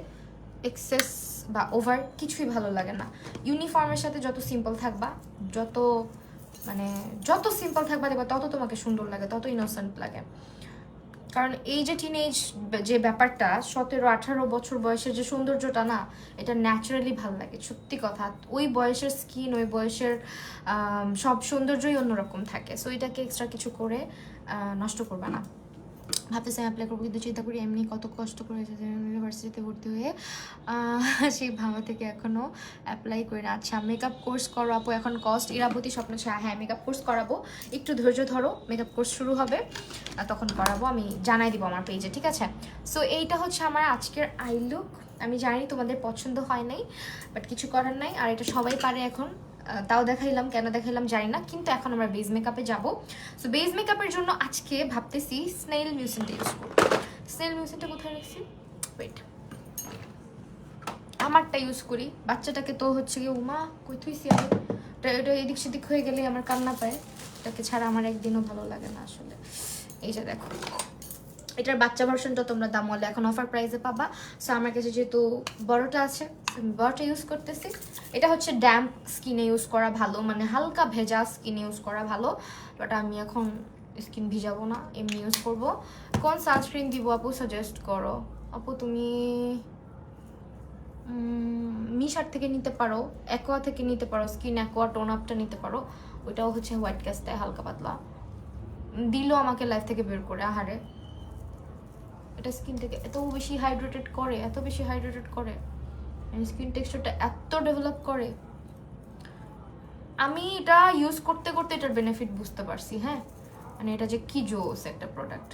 এক্সেস বা ওভার কিছুই ভালো লাগে না। ইউনিফর্মের সাথে যত সিম্পল থাকবা, যত সিম্পল থাকবা দেখবা তত তোমাকে সুন্দর লাগে, তত ইনোসেন্ট লাগে। কারণ এই যে টিনেজ যে ব্যাপারটা, 17-18 বছর বয়সের যে সৌন্দর্যটা না, এটা ন্যাচারালি ভালো লাগে, সত্যি কথা। ওই বয়সের স্কিন, ওই বয়সের সব সৌন্দর্যই অন্যরকম থাকে। সো এটাকে এক্সট্রা কিছু করে নষ্ট করবা না। ভাবতেছি আমি অ্যাপ্লাই করবো, কিন্তু চিন্তা করি এমনি কত কষ্ট করে ইউনিভার্সিটিতে ভর্তি হয়ে সেই ভাবা থেকে এখনও অ্যাপ্লাই করি না। আচ্ছা মেকআপ কোর্স করো আপু, এখন কস্ট ইরাবতী স্বপ্ন ছিল, হ্যাঁ মেকআপ কোর্স করাবো, একটু ধৈর্য ধরো, মেকআপ কোর্স শুরু হবে তখন করাবো, আমি জানাই দিব আমার পেজে, ঠিক আছে? সো এইটা হচ্ছে আমার আজকের আই লুক। আমি জানি তোমাদের পছন্দ হয় নাই, বাট কিছু করার নাই, আর এটা সবাই পারে এখন, তাও দেখাইলাম, কেন দেখাইলাম জানি না। কিন্তু এখন আমরা বেজ মেকআপে যাবো। সো বেজ মেকআপের জন্য আজকে ভাবতেছি স্নেল মিউসিনটা ইউজ করবো। স্নেল মিউসিনটা কোথায় রাখছি, ওয়েট, আমারটা ইউজ করি, বাচ্চাটাকে তো হচ্ছে গিয়ে উমা কই থুইছি আমি, এটা এদিক সেদিক হয়ে গেলে আমার কান্না পায়। এটাকে ছাড়া আমার একদিনও ভালো লাগে না আসলে। এই যে দেখো, এটার বাচ্চা ভার্সনটা তোমরা দাম হলে এখন অফার প্রাইসে পাবা। সো আমার কাছে যেহেতু বড়টা আছে, আমি বড়টা ইউজ করতেছি। এটা হচ্ছে ড্যাম্প স্কিনে ইউজ করা ভালো, মানে হালকা ভেজা স্কিনে ইউজ করা ভালো, বাট আমি এখন স্কিন ভিজাবো না, এমনি ইউজ করবো। কোন সানস্ক্রিন দিব আপু, সাজেস্ট করো। আপু তুমি মিশার থেকে নিতে পারো, অ্যাকোয়া থেকে নিতে পারো, স্কিন অ্যাকোয়া টোন আপটা নিতে পারো। ওইটাও হচ্ছে হোয়াইট ক্যাস্ট দেয় হালকা পাতলা, দিল আমাকে লাইফ থেকে বের করে। আহারে, এটা স্কিনটাকে এত বেশি হাইড্রেটেড করে, এত বেশি হাইড্রেটেড করে, স্কিন টেক্সচারটা এত ডেভেলপ করে। আমি এটা ইউজ করতে করতে এটার বেনিফিট বুঝতে পারছি। হ্যাঁ, মানে এটা যে কি জোস একটা প্রোডাক্ট।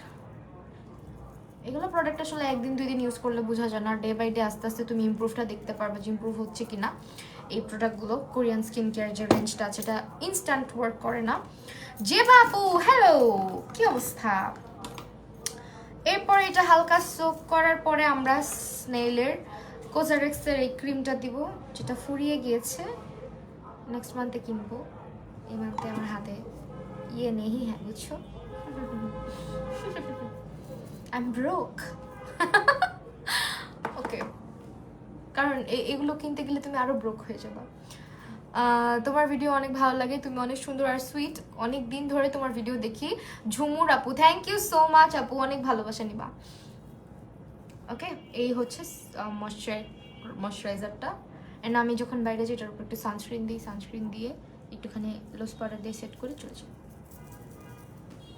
এগুলো প্রোডাক্ট আসলে একদিন দুই দিন ইউজ করলে বোঝা যায় না, ডে বাই ডে আস্তে আস্তে তুমি ইমপ্রুভটা দেখতে পারবে যে ইমপ্রুভ হচ্ছে কিনা। এই প্রোডাক্টগুলো কোরিয়ান স্কিন কেয়ার যে রেঞ্জটা আছে এটা ইনস্ট্যান্ট ওয়ার্ক করে না। যে বাবু হ্যালো, কি অবস্থা? এরপর এটা হালকা সোক করার পরে আমরা স্নেইলের কোজারেক্সের এই ক্রিমটা দিব, যেটা ফুরিয়ে গিয়েছে, নেক্সট মান্থে কিনবো। এই মান্থে আমার হাতে ইয়ে নেই, হ্যাঁ বুঝছো, আই এম ব্রোক। ওকে, কারণ এগুলো কিনতে গেলে তুমি আরো ব্রোক হয়ে যাবে। তোমার ভিডিও অনেক ভালো লাগে, তুমি অনেক সুন্দর আর সুইট, অনেক দিন ধরে তোমার ভিডিও দেখি। ঝুমুর আপু, থ্যাংক ইউ সো মাচ আপু, অনেক ভালোবাসা নিবা। ওকে, এই হচ্ছে ময়শ্চারাইজারটা। এন্ড আমি যখন বাইরে যাই এটার উপর একটু সানস্ক্রিন দিই, সানস্ক্রিন দিয়ে একটুখানি লোজ পাউডার দিয়ে সেট করে চলে যাই।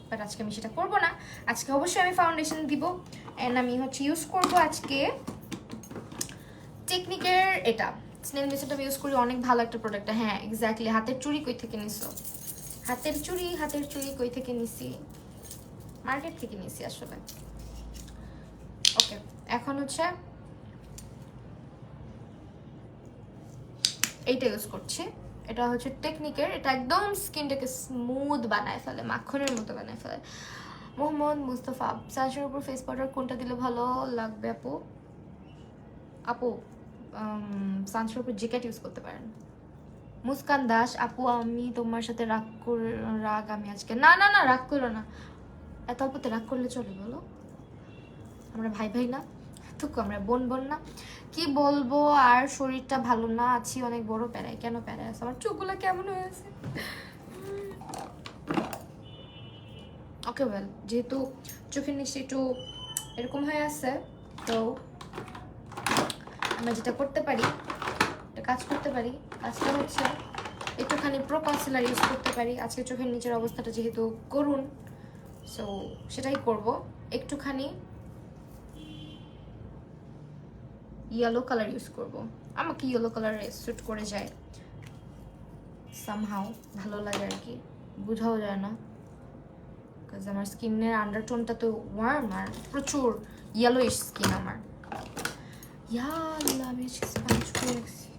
বাট আজকে আমি সেটা করবো না, আজকে অবশ্যই আমি ফাউন্ডেশন দিব। এন্ড আমি হচ্ছে ইউজ করবো আজকে টেকনিকের এটা স্নেল মিস্টটা ইউজ করি, অনেক ভালো একটা প্রোডাক্ট। হ্যাঁ এক্স্যাক্টলি, হাতের চুড়ি কই থেকে নিছো? হাতের চুড়ি কই থেকে নিছি? মার্কেট থেকে নিছি আসলে। ওকে, এখন হচ্ছে এইটা ইউজ করছি, এটা হচ্ছে টেকনিকের। এটা একদম স্কিনটাকে স্মুথ বানায় ফেলে, মাখনের মতো বানায় ফেলে। মোহাম্মদ মুস্তফা, সানস্ক্রিনের উপর ফেস পাউডার কোনটা দিলে ভালো লাগবে আপু? আপু সানস্ক্রিনের উপর জ্যাকেট ইউজ করতে পারেন। মুস্কান দাস আপু, আমি তোমার সাথে রাগ আমি আজকে না না না রাগ করো না, এত অল্পতে রাগ করলে চলে বলো? আমরা ভাই ভাই না, এতটুকু আমরা বোন বোন না? কি বলবো, আর শরীরটা ভালো না, আছি অনেক বড় প্যারায়। কেন প্যারায় আছে? আমার চোখগুলো কেমন হয়েছে? ওকে ওয়েল, যেহেতু চোখের নিচে একটু এরকম হয়ে আছে, তো আমরা যেটা করতে পারি, একটা কাজ করতে পারি। কাজটা হচ্ছে একটুখানি প্রো কনসিলার ইউজ করতে পারি। আজকে চোখের নিচের অবস্থাটা যেহেতু করুন, সো সেটাই করব। একটুখানি ইয়েলো কালার ইউজ করব, আমাকে ইয়েলো কালারে স্যুট করে যায়, সামহাও ভালো লাগে আর কি, বোঝাও যায় না। বিকজ আমার স্কিনের আন্ডারটোনটা তো ওয়ার্ম আর প্রচুর ইয়েলোইশ স্কিন আমার। আমি স্পঞ্জ করে রাখছি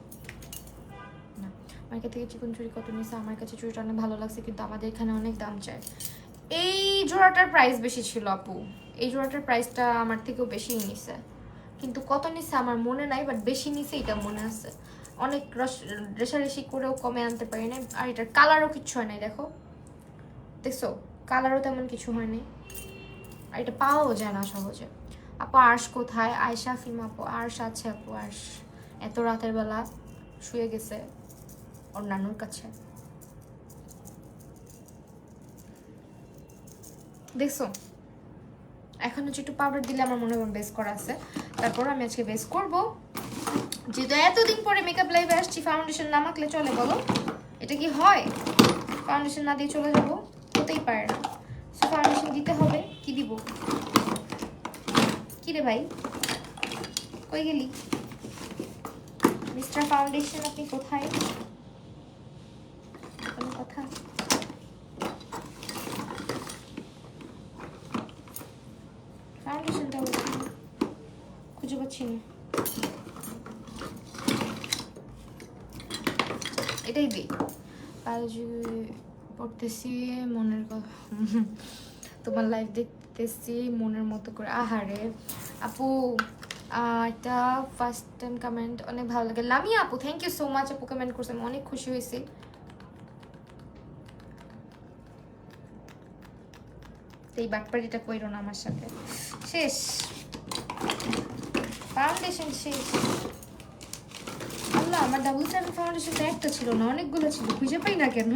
না। মার্কেট থেকে চিকন চুড়ি কত নিয়েছে? আমার কাছে চুড়িটা অনেক ভালো লাগছে, কিন্তু আমাদের এখানে অনেক দাম চায়। এই জোড়াটার প্রাইস বেশি ছিল আপু, এই জোড়াটার প্রাইসটা আমার থেকেও বেশি নিছে, কিন্তু কত নিছে আমার মনে নাই, বাট বেশি নিছে এটা মনে আছে। অনেক রেশারেশি করেও কমে আনতে পারি না। আর এটার কালারও কিছু হয় নাই, দেখো দেখছো, কালারও তেমন কিছু হয়নি। আর এটা পাওয়াও যায় না সহজে। আপু আর্শ কোথায়? আয়শা ফিম আপু, আর্শ আছে আপু, আর্শ এত রাতের বেলা শুয়ে গেছে ওর নানুর কাছে। দেখছো, এখন হচ্ছে একটু পাউডার দিলে আমার মনে হয় বেস করা আছে, তারপর আমি আজকে বেস করব। যেহেতু এতদিন পরে মেকআপ লাইভে আসছি, ফাউন্ডেশন না মাখলে চলে বলো? এটা কি হয়? ফাউন্ডেশন না দিয়ে চলে যাবো? হতেই পারে না, সো ফাউন্ডেশন দিতে হবে। কি দিব? কি রে ভাই, কই গেলি মিস্টার ফাউন্ডেশন? আপনি কোথায়? কোনো কথা? ফাউন্ডেশনটা খুঁজে পাচ্ছি না, এটাই দিই। বায়োলজি পড়তেছি, মনের কথা, তোমার লাইফ দেখতেছি মনের মতো করে। আহারে আপু, এটা ফার্স্ট টাইম কমেন্ট, অনেক ভালো লাগে। লামিয়া আপু, থ্যাংক ইউ সো মাচ আপু, কমেন্ট করছে, আমি অনেক খুশি হয়েছি। এই বাটপাড়িটা কইরো না আমার সাথে। শেষ ফাউন্ডেশন শেষ। আল্লাহ, আমার ডাবল চার্জ ফাউন্ডেশনটা একটা ছিল না, অনেকগুলো ছিল, খুঁজে পাই না কেন।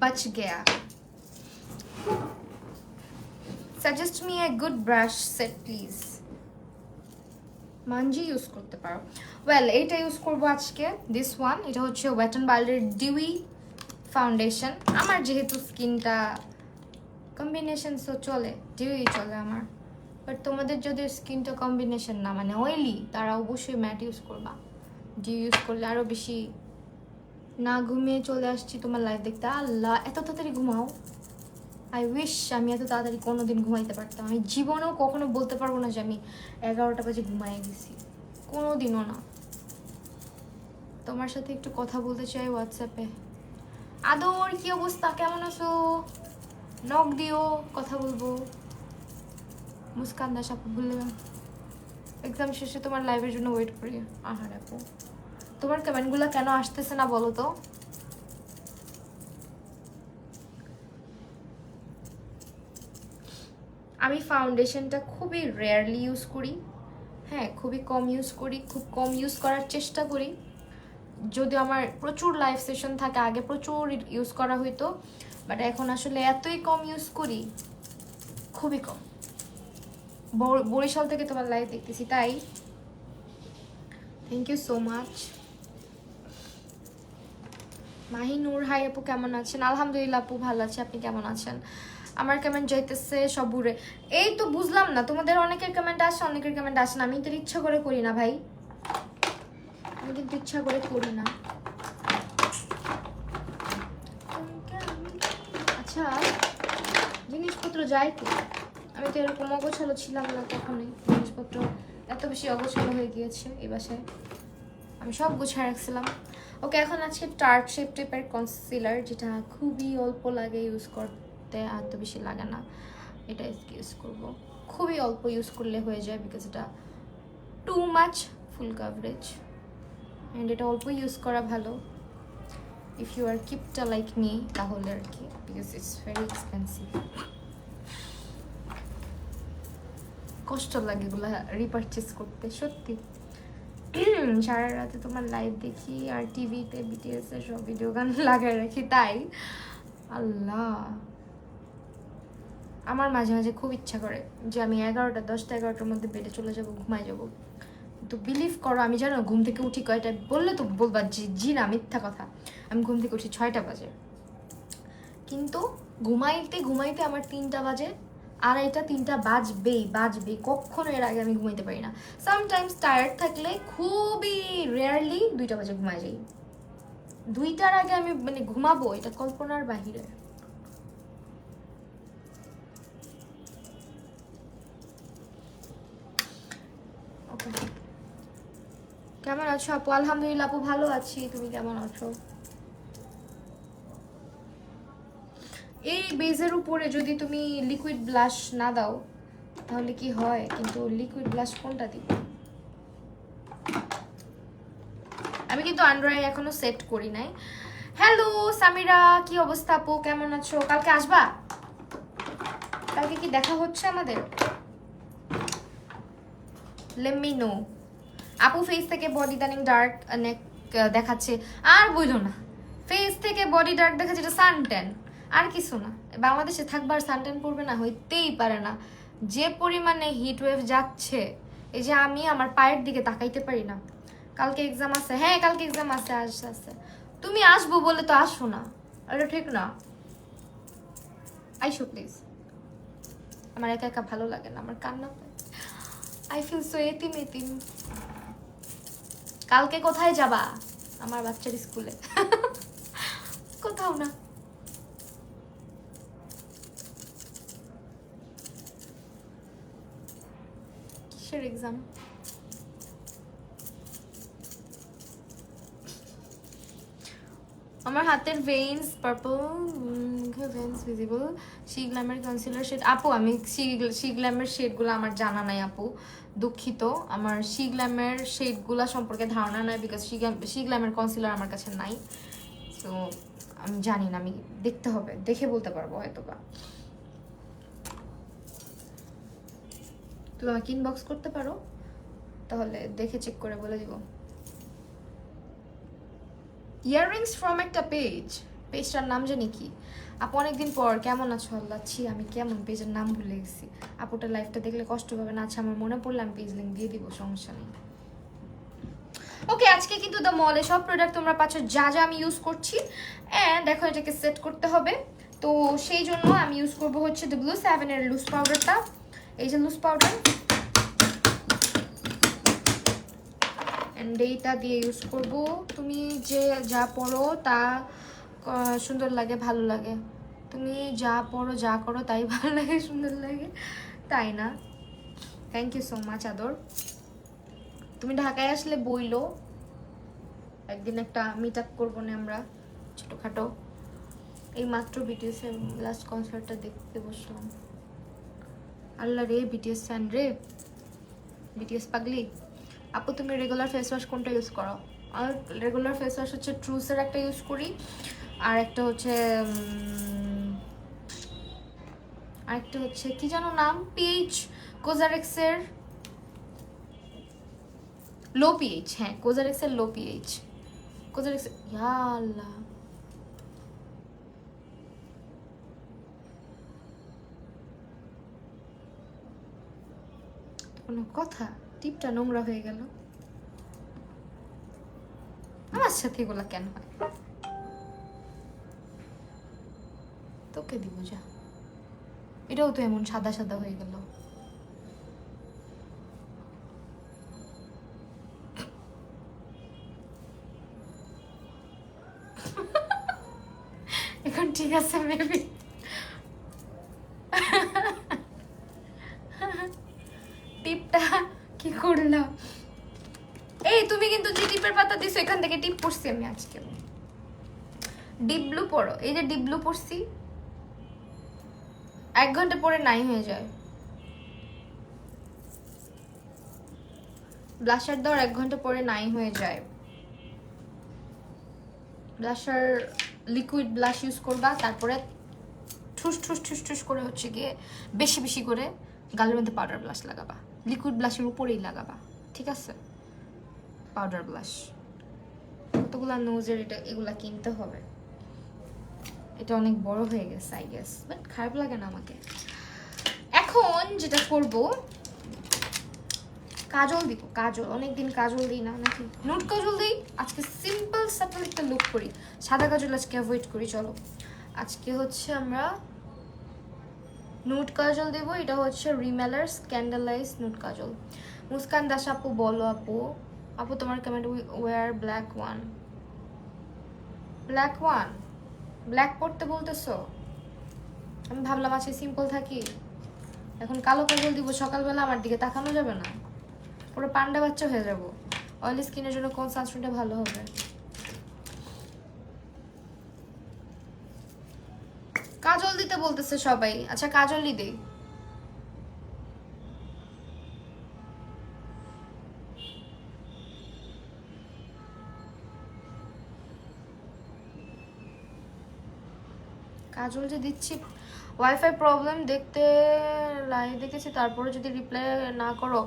बच गया। Suggest me a good brush set please. Munsey use করতে পারো। ওয়েল, এইটা ইউজ করবো আজকে, দিস ওয়ান। এটা হচ্ছে ওয়েট অ্যান্ড ওয়াইল্ডের ডিউই ফাউন্ডেশন। আমার যেহেতু স্কিনটা কম্বিনেশন তো চলে, ডিউই চলে আমার। বাট তোমাদের যদি স্কিনটা কম্বিনেশন না মানে অয়েলি, তারা অবশ্যই ম্যাট ইউজ করবা। ডিউ ইউজ করলে আরও বেশি। না ঘুমিয়ে চলে আসছি তোমার লাইফ দেখতে। আল্লাহ, এত তাড়াতাড়ি ঘুমাও। আই উইশ আমি এত তাড়াতাড়ি কোনোদিন ঘুমাইতে পারতাম। আমি জীবনেও কখনো বলতে পারবো না যে আমি 11টা বাজে ঘুমাই গেছি, কোনোদিনও না। তোমার সাথে একটু কথা বলতে চাই হোয়াটসঅ্যাপে। আদর, কি অবস্থা, কেমন আছো? নক দিও, কথা বলবো। মুস্কান দাস আপু বললে এক্সাম শেষে তোমার লাইভের জন্য ওয়েট করি। আহার আপু, তোমার কমেন্টগুলো কেন আসতেছে না বলো তো? আমি ফাউন্ডেশনটা খুবই রেয়ারলি ইউজ করি। হ্যাঁ, খুবই কম ইউজ করি, খুব কম ইউজ করার চেষ্টা করি। যদিও আমার প্রচুর লাইভ সেশন থাকে, আগে প্রচুর ইউজ করা হইতো, বাট এখন আসলে এতই কম ইউজ করি, খুবই কম। বরিশাল থেকে তোমার লাইভ দেখতেছি তাই। Thank you so much. Mahinur, hi আপু, কেমন আছেন? আলহামদুলিল্লাহ আপু, ভালো আছে। আপনি কেমন আছেন? আমার কমেন্ট যাইতেছে সবুরে। এই তো বুঝলাম না, তোমাদের অনেকের কমেন্ট আসে, অনেকের কমেন্ট আসে না। আমি তো ইচ্ছা করে করি না ভাই, আমি কিন্তু ইচ্ছা করে করি না। আচ্ছা, জিনিসপত্র যাই তো, আমি তো এরকম অগোছালো ছিলাম না কখনোই। জিনিসপত্র এত বেশি অগোছালো হয়ে গিয়েছে এই বাসায়, আমি সব গুছিয়ে রাখছিলাম। ওকে, এখন আজকে টার্ট শেপ টাইপের কনসিলার, যেটা খুবই অল্প লাগে ইউজ করতে, এত বেশি লাগে না। এটা ইউজ করব, খুবই অল্প ইউজ করলে হয়ে যায়, বিকজ এটা too much full coverage and এটা অল্প ইউজ করা ভালো ইফ ইউ আর কিপটা লাইক মি, তাহলে আর কি, বিকজ ইটস ভেরি এক্সপেন্সিভ। কষ্ট লাগে এগুলো রিপারচেস করতে সত্যি। সারা রাতে তোমার লাইভ দেখি আর টিভিতে বিটিএস এর সব ভিডিও গান লাগাই রাখি, তাই আল্লাহ আমার মাঝে মাঝে খুব ইচ্ছা করে যে আমি 10টা-11টার মধ্যে বেডে চলে যাব, ঘুমাই যাব। তো বিলিভ করো, আমি জানো ঘুম থেকে উঠি কয়টা বললে তো বলবা জি না, মিথ্যা কথা। আমি ঘুম থেকে উঠি 6টা বাজে, কিন্তু ঘুমাইতে ঘুমাইতে আমার 3টা বাজে, 2:30-3টা বাজবেই। কখনো এর আগে আমি ঘুমাইতে পারি না। সামটাইমস টায়ার্ড থাকলে খুবই রেয়ারলি 2টা বাজে ঘুমাই যাই। 2টার আগে আমি মানে ঘুমাবো, এটা কল্পনার বাহিরে। ওকে, কেমন আছো আপু? আলহামদুলিল্লাহ আপু, ভালো আছি। তুমি কেমন আছো? এই বেজের উপরে যদি তুমি লিকুইড ব্লাশ না দাও তাহলে কি হয়? কিন্তু লিকুইড ব্লাশ কোনটা দিব? আমি কিন্তু আন্ডার আই এখনো সেট করি নাই। হ্যালো সামিরা, কি অবস্থা আপু, কেমন আছো? কালকে আসবা? কালকে কি দেখা হচ্ছে আমাদের? Let me no. আপু ফেস থেকে বডি ইদানিং ডার্ক অনেক দেখাচ্ছে। আর বইলো না, ফেস থেকে বডি ডার্ক দেখাচ্ছে, এটা সানট্যান, আর কিছু না। বাংলাদেশে থাকবার সানট্যান পড়বে না, হইতেই পারে না। যে পরিমাণে হিট ওয়েভ যাচ্ছে, এই যে আমি আমার পায়ের দিকে তাকাইতে পারি না। কালকে এক্সাম আছে, হ্যাঁ কালকে এক্সাম আছে, আসতে তুমি আসবো বলে তো আসো না, এটা ঠিক না। আইসো প্লিজ, আমার একা একা ভালো লাগে না, আমার কান্না পায়। আই ফিল সো এতিম এতিম। কালকে কোথায় যাবা? আমার বাচ্চার স্কুলে। কোথাও না। কিসের এক্সাম? আমার হাতের veins purple, veins visible, she গ্ল্যামের কনসিলার শেড। আপু আমি শি গ্ল্যামের শেডগুলো আমার জানা নাই আপু, দুঃখিত। আমার শি গ্ল্যামের শেডগুলো সম্পর্কে ধারণা নাই, বিকজ শি গ্ল্যামের কনসিলার আমার কাছে নাই। সো আমি জানি না, আমি দেখতে হবে, দেখে বলতে পারবো হয়তো বা। তুমি আমাকে ইনবক্স করতে পারো, তাহলে দেখে চেক করে বলে দিব। ইয়াররিংস ফ্রম একটা পেজ, পেজটার নাম জানি কি। আপু অনেকদিন পর, কেমন আছো? আল্লাহ, ছি আমি কেমন, পেজের নাম ভুলে গেছি। আপুটার লাইফটা দেখলে কষ্ট পাবে না? আচ্ছা আমার মনে পড়লে আমি পেজ লিঙ্ক দিয়ে দিব, সমস্যা নেই। ওকে, আজকে কিন্তু দ্য মলে সব প্রোডাক্ট তোমরা পাচ্ছ যা যা আমি ইউজ করছি। অ্যান্ড এখন এটাকে সেট করতে হবে, তো সেই জন্য আমি ইউজ করবো হচ্ছে দ্য ব্লু 7 এর লুজ পাউডারটা। এই যে লুজ পাউডার, এইটা দিয়ে ইউজ করব। তুমি যে যা পরো তা সুন্দর লাগে, ভালো লাগে। তুমি যা পরো যা করো তাই ভালো লাগে, সুন্দর লাগে, তাই না? থ্যাংক ইউ সো মাচ আদর। তুমি ঢাকায় আসলে বইলো, একদিন একটা মিট আপ করবো না আমরা, ছোটোখাটো। এই মাত্র বিটিএসের লাস্ট কনসার্টটা দেখতে বসলাম। আল্লাহ রে, বিটিএস ফ্যান রে, বিটিএস পাগলি। আপু তুমি রেগুলার ফেস ওয়াশ কোনটা ইউজ করো? আর রেগুলার ফেস ওয়াশ হচ্ছে ট্রুসের একটা ইউজ করি, আর একটা হচ্ছে কি যেন নাম, পিএইচ, কোজারেক্সের লো পিএইচ। হ্যাঁ, কোজারেক্সের লো পিএইচ, কোজারেক্স। ইয়া আল্লাহ, কোনো কথা? টিপটা নোংরা হয়ে গেল। আমার সাথে এগুলা কেন হয়? তোকে দিব যা, এটাও তো এমন সাদা সাদা হয়ে গেল। এখন ঠিক আছে মেবি। টিপটা কি করলাম? এই তুমি কিন্তু যে টিপের পাতা দিছো, এখান থেকে টিপ পড়ছি আমি আজকে। ডিপ ব্লু পড়ো, এই যে ডিপ ব্লু পড়ছি, 1 ঘন্টা পরে নাই হয়ে যায়। ব্লাশার দাও, 1 ঘন্টা পরে নাই হয়ে যায়। ব্লাশার লিকুইড ব্লাশ ইউজ করবা, তারপরে ঠুস ঠুস ঠুস ঠুস করে হচ্ছে গিয়ে বেশি বেশি করে গালের মধ্যে পাউডার ব্লাশ লাগাবা, লিকুইড ব্লাশের উপরেই লাগাবা, ঠিক আছে? পাউডার ব্লাশ কতগুলা নোজের, এটা এগুলা কিনতে হবে। এটা অনেক বড় হয়ে গেছে আই গেস, বাট খারাপ লাগে না আমাকে। এখন যেটা করব, কাজল দিব। কাজল, অনেকদিন কাজল দিই না, নাকি নোট কাজল দিই। আজকে সিম্পল সাপল একটা লুক করি, সাদা কাজল আজকে অ্যাভয়েড করি। চলো আজকে হচ্ছে আমরা নুট কাজল দেব। এটা হচ্ছে রিমেলার স্ক্যান্ডালাইজ নুট কাজল। মুস্কান দাস আপু বলো, আপু আপু তোমার কমেন্ট ওয়ার black one, black one, black পড়তে বলতেছো? আমি ভাবলাম আজকে সিম্পল থাকি, এখন কালো কাজল দিব। সকালবেলা আমার দিকে তাকানো যাবে না, পুরো পান্ডা বাচ্চা হয়ে যাব। অয়েলি স্কিনের জন্য কোন সানস্ক্রিনটা ভালো হবে? কাজল দিতে বলতেছে সবাই, আচ্ছা কাজলই দেই। কাজল যে দিচ্ছি, ওয়াইফাই প্রবলেম দেখতে লাইভ দেখেছি, তারপরে যদি রিপ্লাই না করো।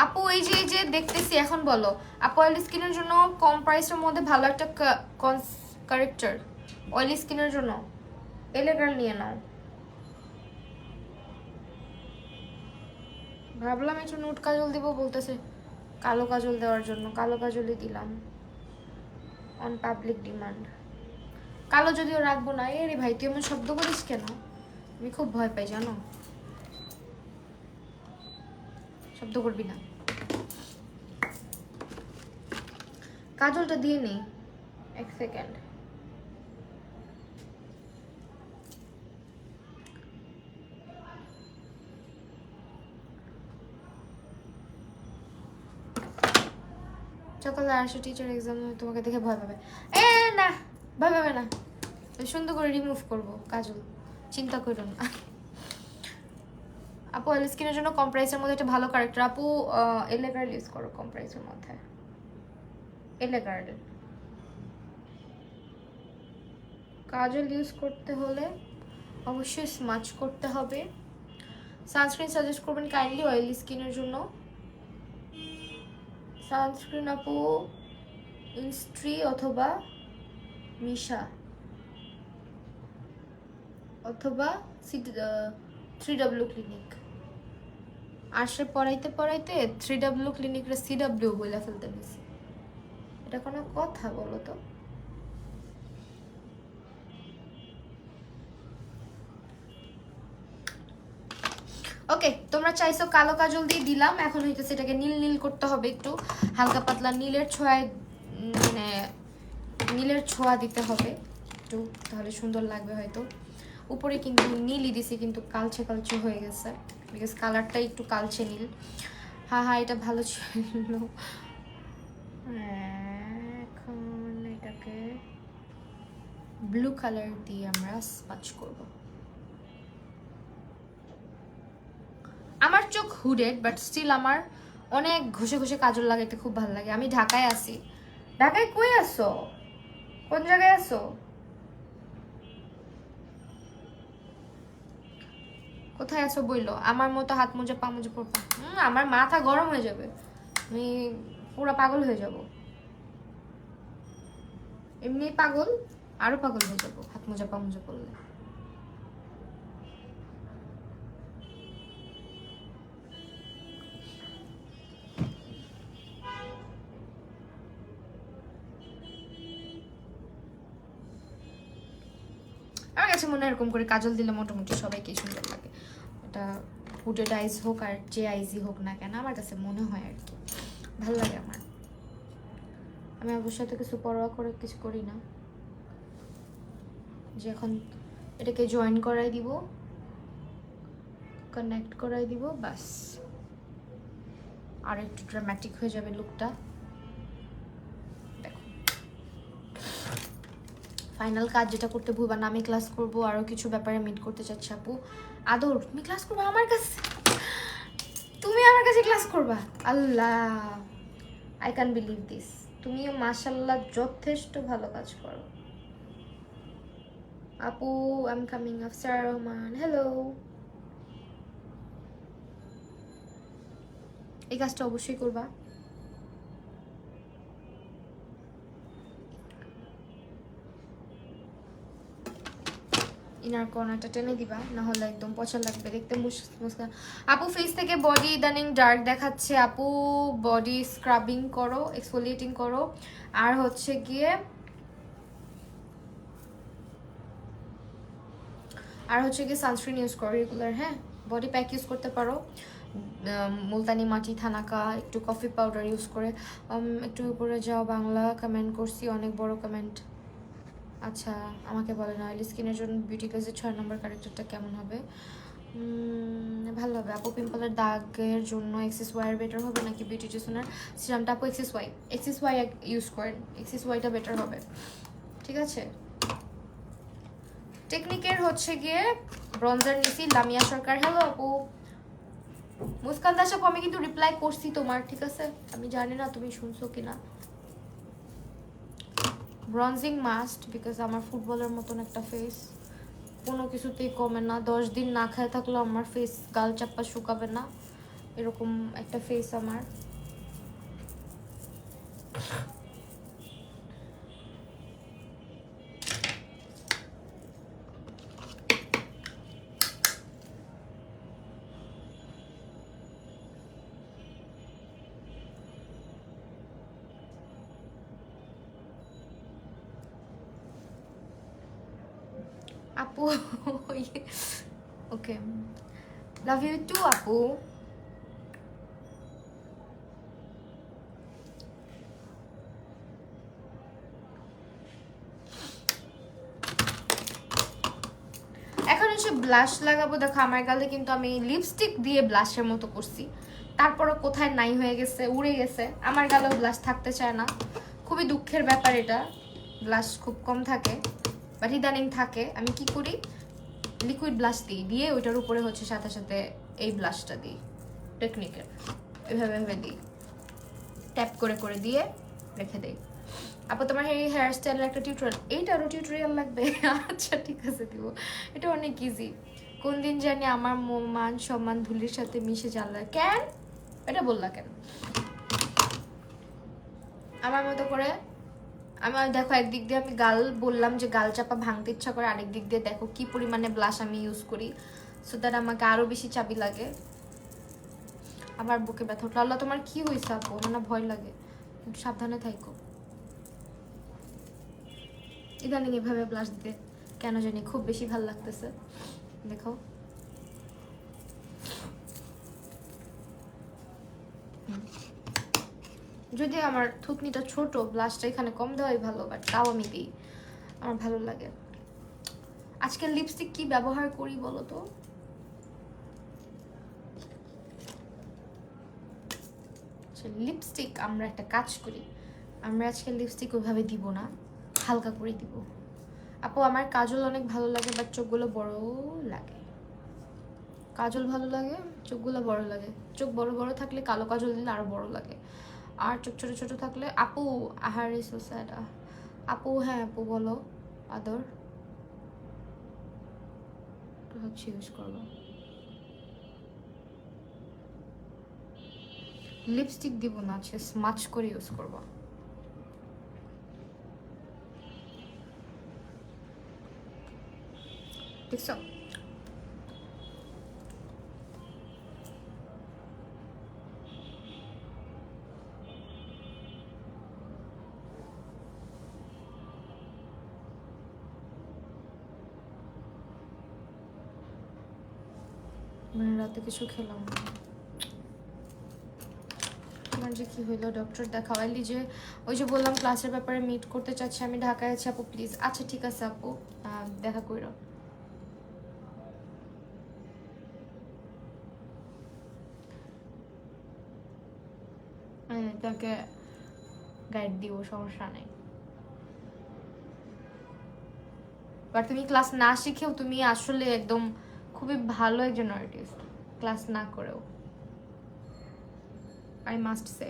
আপু এই যে দেখতেছি, এখন বলো। আপু অয়েলি স্কিনের জন্য কম প্রাইসের মধ্যে ভালো একটা কারেক্টার অয়েলি স্কিনের জন্য এলেগার নিয়ে নাও। ভাবলাম একটু নুট কাজল দিব, বলতেছে কালো কাজল দেওয়ার জন্য, কালো কাজলই দিলাম। On public demand. কালো যদিও রাখবো না। এ রে ভাই, তুই এমন শব্দ করিস কেন? আমি খুব ভয় পাই জানো, শব্দ করবি না। কাজলটা দিয়ে নেই, 1 সেকেন্ড। সকালে আসো, টিচার এক্সাম তোমাকে দেখে ভয় পাবে। এ না, ভয় পাবে না, সুন্দর করে রিমুভ করবো কাজল, চিন্তা করো না। আপু অয়েল স্কিনের জন্য কম্প্রাইসের মধ্যে একটা ভালো কারেক্টার আপু এলে গার্ল ইউজ করো কম্প্রাইসের মধ্যে। এলে গার্ল কাজল ইউজ করতে হলে অবশ্যই স্মাচ করতে হবে। সানস্ক্রিন সাজেস্ট করবেন কাইন্ডলি অয়েলি স্কিনের জন্য? সানস্ক্রিন আপু ইনস্ট্রি অথবা মিশা অথবা 3W ক্লিনিক। আসে পড়াইতে পড়াইতে 3W ক্লিনিকরে CW বলে ফেলতে নিছি, এটা কোনো কথা বলো তো? ওকে, তোমরা চাইছো কালো কাজল দিয়ে দিলাম, এখন হইতেছে এটাকে নীল নীল করতে হবে, একটু হালকা পাতলা নীলের ছোঁয়ায়, মানে নীলের ছোঁয়া দিতে হবে একটু, তাহলে সুন্দর লাগবে হয়তো। উপরে কিন্তু নীলই দিছি কিন্তু কালচে কালচে হয়ে গেছে, বিকজ কালারটা একটু কালচে নীল। হ্যাঁ হ্যাঁ, এটা ভালো ছিল। এখন এটাকে ব্লু কালার দিয়ে আমরা স্পাচ করব। আমার চোখ হুডেড, বাট স্টিল আমার অনেক ঘষে ঘষে কাজল লাগাইতে খুব ভালো লাগে। আমি ঢাকায় আছি। ঢাকায় কই আছো? কোন জায়গায় আছো? কোথায় আছো বইলো? আমার মতো হাত মোজা পা মোজা পরবা? আমার মাথা গরম হয়ে যাবে, আমি পুরো পাগল হয়ে যাব। এমনি পাগল, আরো পাগল হয়ে যাবো হাত মোজা পা মোজা পরলে। আমার কাছে মনে হয় এরকম করে কাজল দিলে মোটামুটি সবাইকে সুন্দর লাগে। এটা হুডেড আইজ হোক আর যে আইজই হোক না কেন, আমার কাছে মনে হয় আর কি ভালো লাগে আমার। আমি অবশ্যই তো কিছু পরোয়া করে কিছু করি না, যে এখন এটাকে জয়েন করাই দিব, কানেক্ট করাই দিব, বাস আর একটু ড্রামাটিক হয়ে যাবে লুকটা। দেখো ফাইনাল কাজ যেটা করতে ভুলবা না, আমি ক্লাস করব, আরও কিছু ব্যাপারে মিট করতে চাচ্ছি আপু। আদর তুমি ক্লাস করবা আমার কাছে? তুমি আমার কাছে ক্লাস করবা? আল্লাহ, আই ক্যান বিলিভ দিস। তুমিও মাশাল্লাহ যথেষ্ট ভালো কাজ করো আপু। I am coming. Afsar Rahman, hello. এই কাজটা অবশ্যই করবা। ইনার কর্নারটা টেনে দিবা, না হলে একদম পছন্দ লাগবে দেখতে মুসকা। আপু ফেস থেকে বডি ইদানিং ডার্ক দেখাচ্ছে আপু, বডি স্ক্রাবিং করো, এক্সফোলিয়েটিং করো, আর হচ্ছে গিয়ে সানস্ক্রিন ইউজ করো রেগুলার। হ্যাঁ, বডি প্যাক ইউজ করতে পারো, মুলতানি মাটি, থানাকা, একটু কফি পাউডার ইউজ করে। একটু উপরে যাও, বাংলা কমেন্ট করছি, অনেক বড় কমেন্ট। আচ্ছা, আমাকে বলে না অয়েলি স্কিনের জন্য বিউটি প্লাসের 6 নম্বর ক্যারেক্টারটা কেমন হবে? ভালো হবে আপু। পিম্পলের দাগের জন্য এক্সিস ওয়াই বেটার হবে নাকি বিউটি জেসনের সিরামটা? আপু এক্সিস ওয়াই ইউজ করেন, এক্সিস ওয়াইটা বেটার হবে, ঠিক আছে। টেকনিকের হচ্ছে গিয়ে ব্রঞ্জার নিছি, লামিয়া সরকার। হ্যালো আপু মুস্কান দাস আপু, আমি কিন্তু রিপ্লাই করছি তোমার, ঠিক আছে, আমি জানি না তুমি শুনছো কিনা। ব্রঞ্জিং মাস্ট, বিকজ আমার ফুটবলের মতন একটা ফেস, কোনো কিছুতেই কমে না। 10 দিন না খায় থাকলেও আমার ফেস গাল চাপ্পা শুকাবে না, এরকম একটা ফেস আমার। আপু ওকে, লাভ ইউ টু আপু। এখন হচ্ছে ব্লাশ লাগাবো। দেখো আমার গালে কিন্তু আমি লিপস্টিক দিয়ে ব্লাশের মতো করছি, তারপরে কোথায় নাই হয়ে গেছে, উড়ে গেছে। আমার গালেও ব্লাশ থাকতে চায় না, খুবই দুঃখের ব্যাপার এটা। ব্লাশ খুব কম থাকে, বাট ইদানিং থাকে। আমি কি করি, লিকুইড ব্লাশ দিই, দিয়ে ওইটার উপরে হচ্ছে সাথে সাথে এই ব্লাশটা দিই টেকনিকের, এভাবে এভাবে দিই, ট্যাপ করে করে দিয়ে রেখে দিই। আপু তোমার এই হেয়ার স্টাইলের একটা টিউটোরিয়াল, এইটারও টিউটোরিয়াল লাগবে? আচ্ছা ঠিক আছে, দিব। এটা অনেক ইজি। কোন দিন জানি আমার মান সম্মান ধুলির সাথে মিশে জানলা কেন, এটা বললা কেন? আমার মতো করে আমার দেখো, একদিক দিয়ে আমি গাল বললাম যে গাল চাপা ভাঙতে ইচ্ছা করে, আরেক দিক দিয়ে দেখো কি পরিমাণে ব্লাশ আমি ইউজ করি, সো দ্যাট আমাকে আরো বেশি চাবি লাগে। আমার বুকে ব্যথা উঠলো। আল্লাহ তোমার কি হয়েছে আপু? আমার ভয় লাগে, একটু সাবধানে থাইকো। ইদানিং এভাবে ব্লাশ দিতে কেন জানি খুব বেশি ভালো লাগতেছে। দেখো যদি আমার থুতনিটা ছোট, ব্লাশটা এখানে কম দেওয়াই ভালো, বাট তাও আমি দিই, আমার ভালো লাগে। আজকাল লিপস্টিক কি ব্যবহার করি বলো তো? লিপস্টিক আমরা একটা কাজ করি, আমরা আজকে লিপস্টিক ওইভাবে দিব না, হালকা করে দিব। আপু আমার কাজল অনেক ভালো লাগে, বাট চোখগুলো বড় লাগে। কাজল ভালো লাগে, চোখগুলো বড় লাগে। চোখ বড় বড় থাকলে কালো কাজল দিলে আরো বড় লাগে, আর চোখ ছোট ছোট থাকলে আপু আহার ইজ সো স্যাড। আপু হ্যাঁ আপু বলো, আদর হচ্ছে ইউজ করবো। লিপস্টিক দিব না, আজকে স্মাচ করে ইউজ করবো। দেখছো মানে রাতে কিছু খেলাম না। তোমার যে কি হইলো, ডক্টর দেখাওয়াইলি যে? ওই যে বললাম ক্লাসের ব্যাপারে মিট করতে চাচ্ছি, আমি ঢাকায় আছি আপু প্লিজ। আচ্ছা ঠিক আছে আপু, দেখা কইরো। তাকে গাইড দিব, সমস্যা নেই। বাট তুমি ক্লাস না শিখেও তুমি আসলে একদম খুবই ভালো একজন আর্টিস্ট, ক্লাস না করেও, আই মাস্ট সে।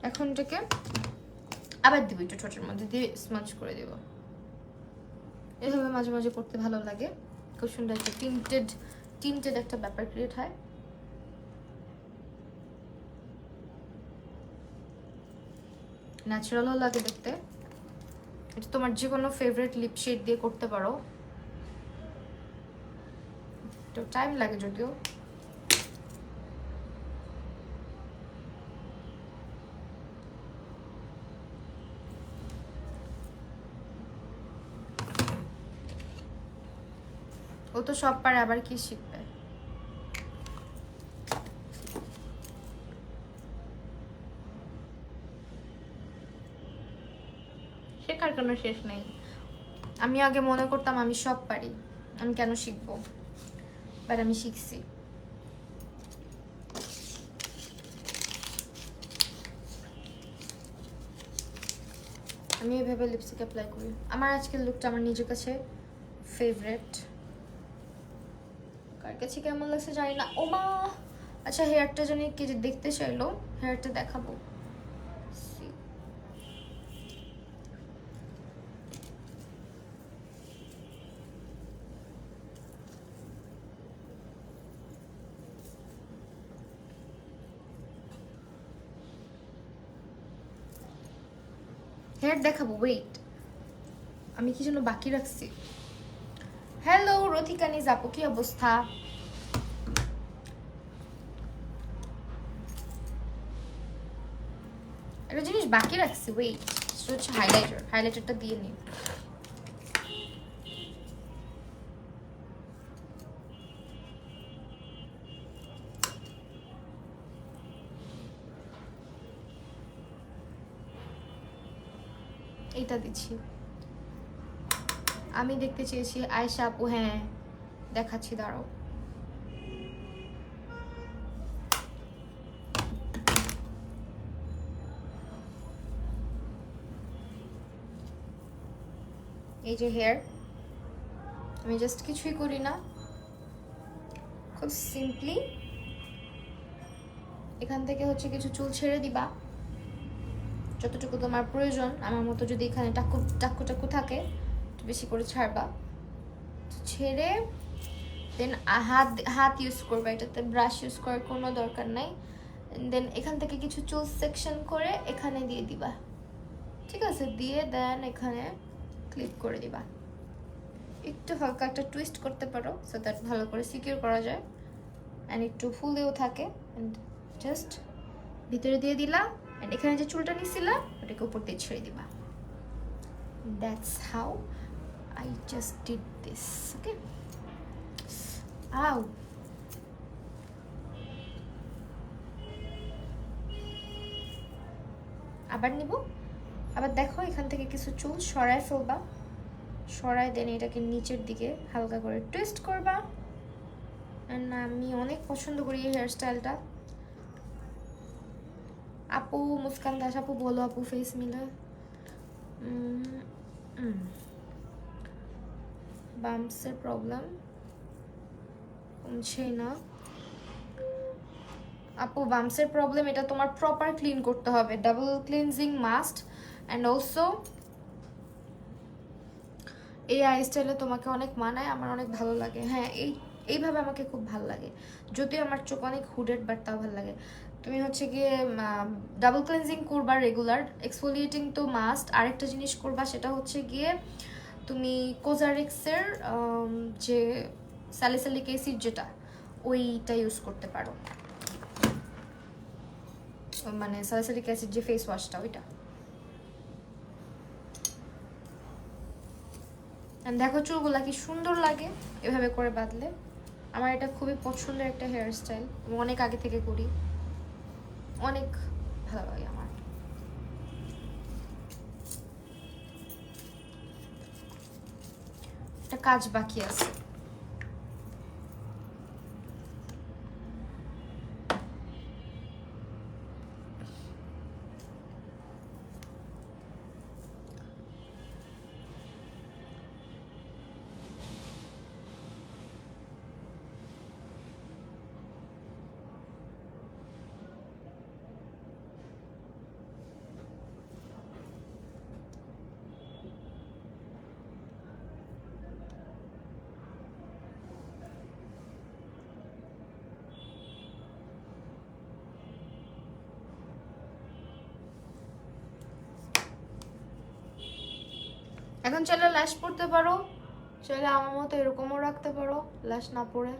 এখন এটাকে আবার দিব একটু ছোটের মধ্যে দিয়ে স্মাচ করে দেব। এভাবে মাঝে মাঝে করতে ভালো লাগে, খুব সুন্দর একটা টিন্টেড একটা ব্যাপার ক্রিয়েট হয়। ন্যাচারালও লাগে দেখতে। এটা তোমার যে কোনো ফেভারিট লিপ শেড দিয়ে করতে পারো, তো টাইম লাগে যদিও। ও তো সব পারে, আবার কি শিখবে? শেখার কোনো শেষ নেই। আমি আগে মনে করতাম আমি সব পারি, আমি কেন শিখবো, বাট আমি শিখছি। আমি এভাবে লিপস্টিক অ্যাপ্লাই করি। আমার আজকের লুকটা আমার নিজের কাছে ফেভারিট, কার কাছে কেমন লাগছে জানি না। ও মা, আচ্ছা হেয়ারটা জানি কে যে দেখতে চাইলো, হেয়ারটা দেখাবো। হেয়ার দেখাবো, ওয়েট, আমি কি জন্য বাকি রাখছি। হ্যালো রথিকানিজ আপু, কি অবস্থা? একটা জিনিস বাকি রাখছি, ওয়েট, সেটা হচ্ছে হাইলাইটার। হাইলাইটারটা দিয়ে নিই। এইটা দিচ্ছি। আমি দেখতে চেয়েছি আয়েশা আপু, হ্যাঁ দেখাচ্ছি, দাঁড়াও। এই যে হেয়ার, আমি জাস্ট কিছুই করি না, খুব সিম্পলি এখান থেকে হচ্ছে কিছু চুল ছেড়ে দিবা, যতটুকু তোমার প্রয়োজন। আমার মতো যদি এখানে টাকু টাকু টাকু থাকে একটু বেশি করে ছাড়বা, ছেড়ে দেন হাত হাত ইউজ করবা, এটাতে ব্রাশ ইউজ করার কোনো দরকার নাই। দেন এখান থেকে কিছু চুল সেকশন করে এখানে দিয়ে দিবা, ঠিক আছে? দিয়ে দেন এখানে ক্লিপ করে দিবা, একটু হালকা একটা টুইস্ট করতে পারো সো দ্যাট ভালো করে সিকিউর করা যায় অ্যান্ড একটু ফুলেও থাকে। অ্যান্ড জাস্ট ভিতরে দিয়ে দিলা, অ্যান্ড এখানে যে চুলটা নিছিলা ওটাকে উপর দিয়ে ছেড়ে দিবা। That's how I just did this. Okay, আউ আবার নিব। আবার দেখো এখান থেকে কিছু চুল সরায় ফেলবা, সরাই দেন এটাকে নিচের দিকে হালকা করে টুইস্ট করবা। অ্যান্ড আমি অনেক পছন্দ করি এই হেয়ার স্টাইলটা। আপু মুস্কান দাস আপু বলো আপু ফেস মিলে বাম্পসের প্রবলেম কমছেই না আপু। বাম্পসের প্রবলেম, এটা তোমার প্রপার ক্লিন করতে হবে, double cleansing must. And also এই আই স্টাইলে তোমাকে অনেক মানায়, আমার অনেক ভালো লাগে। হ্যাঁ, এইভাবে আমাকে খুব ভালো লাগে, যদিও আমার চোখ অনেক হুডেড, বাট তাও ভালো লাগে। তুমি হচ্ছে গিয়ে ডাবল ক্লিনজিং করবা রেগুলার, এক্সফোলিয়েটিং তো মাস্ট। আরেকটা জিনিস করবা, সেটা হচ্ছে গিয়ে তুমি কোজারেক্সের যে স্যালিসাইলিক অ্যাসিড যেটা, ওইটা ইউজ করতে পারো, মানে স্যালিসাইলিক অ্যাসিড যে ফেস ওয়াশটা ওইটা। দেখো চুলগুলা কি সুন্দর লাগে এভাবে করে বাঁধলে। আমার এটা খুবই পছন্দের একটা হেয়ার স্টাইল, আমি অনেক আগে থেকে করি, অনেক ভালো লাগে আমার। একটা কাজ বাকি আছে। এখন চাইলে ল্যাশ পরতে পারো, চাইলে আমার মতো এরকমও রাখতে পারো ল্যাশ না পরে।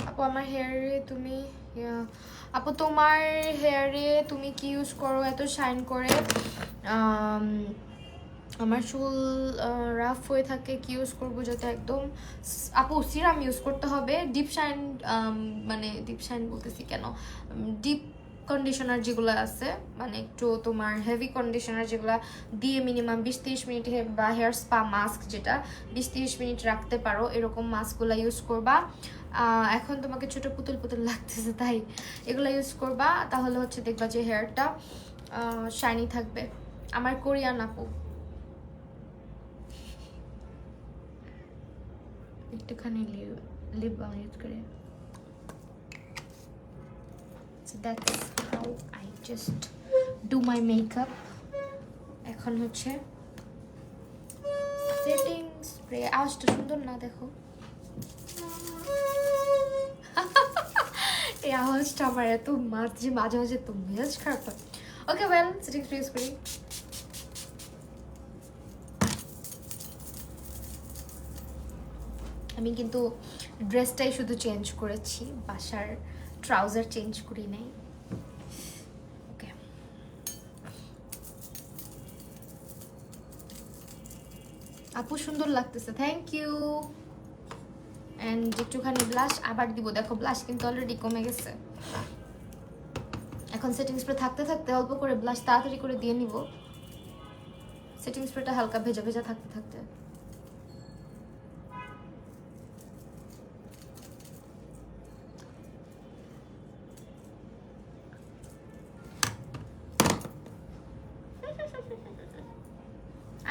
আপু আমার হেয়ারে তুমি আপু তোমার হেয়ারে তুমি কি ইউজ করো এত শাইন করে? আমার চুল রাফ হয়ে থাকে, কি ইউজ করবো যাতে একদম? আপু সিরাম ইউজ করতে হবে, ডিপ শাইন, মানে ডিপ শাইন বলতেছি কেন, ডিপ কন্ডিশনার যেগুলো আছে, মানে একটু তোমার হেভি কন্ডিশনার যেগুলো দিয়ে মিনিমাম 20-30 মিনিট, বা হেয়ার স্পা মাস্ক যেটা 20-30 মিনিট রাখতে পারো, এরকম মাস্কগুলো ইউজ করবা। এখন তোমাকে ছোট পুতুল পুতুল লাগতেছে তাই এগুলো ইউজ করবা, তাহলে হচ্ছে দেখবা যে হেয়ারটা শাইনি থাকবে। আমার কোরিয়ান আপু, একটুখানি লিপ বাম ইউজ করে। So that's how I just do my makeup. এখন হচ্ছে সেটিং স্প্রে। আওয়াজটা সুন্দর না দেখো, এই আওয়াজটা আমার এত মাঝে মাঝে তো মেজাজ খারাপ হয়। ওকে ওয়েল, সেটিং স্প্রে ইউজ করি। আমি কিন্তু ড্রেসটাই শুধু চেঞ্জ করেছি, বাসার ট্রাউজার চেঞ্জ করি নাই। ওকে, আপু সুন্দর লাগতেছে, থ্যাংক ইউ। অ্যান্ড একটুখানি ব্লাশ আবার দিব, দেখো ব্লাশ কিন্তু অলরেডি কমে গেছে। এখন সেটিং স্প্রে থাকতে থাকতে অল্প করে ব্লাশ তাড়াতাড়ি করে দিয়ে নিব, সেটিং স্প্রেটা হালকা ভেজা ভেজা থাকতে থাকতে।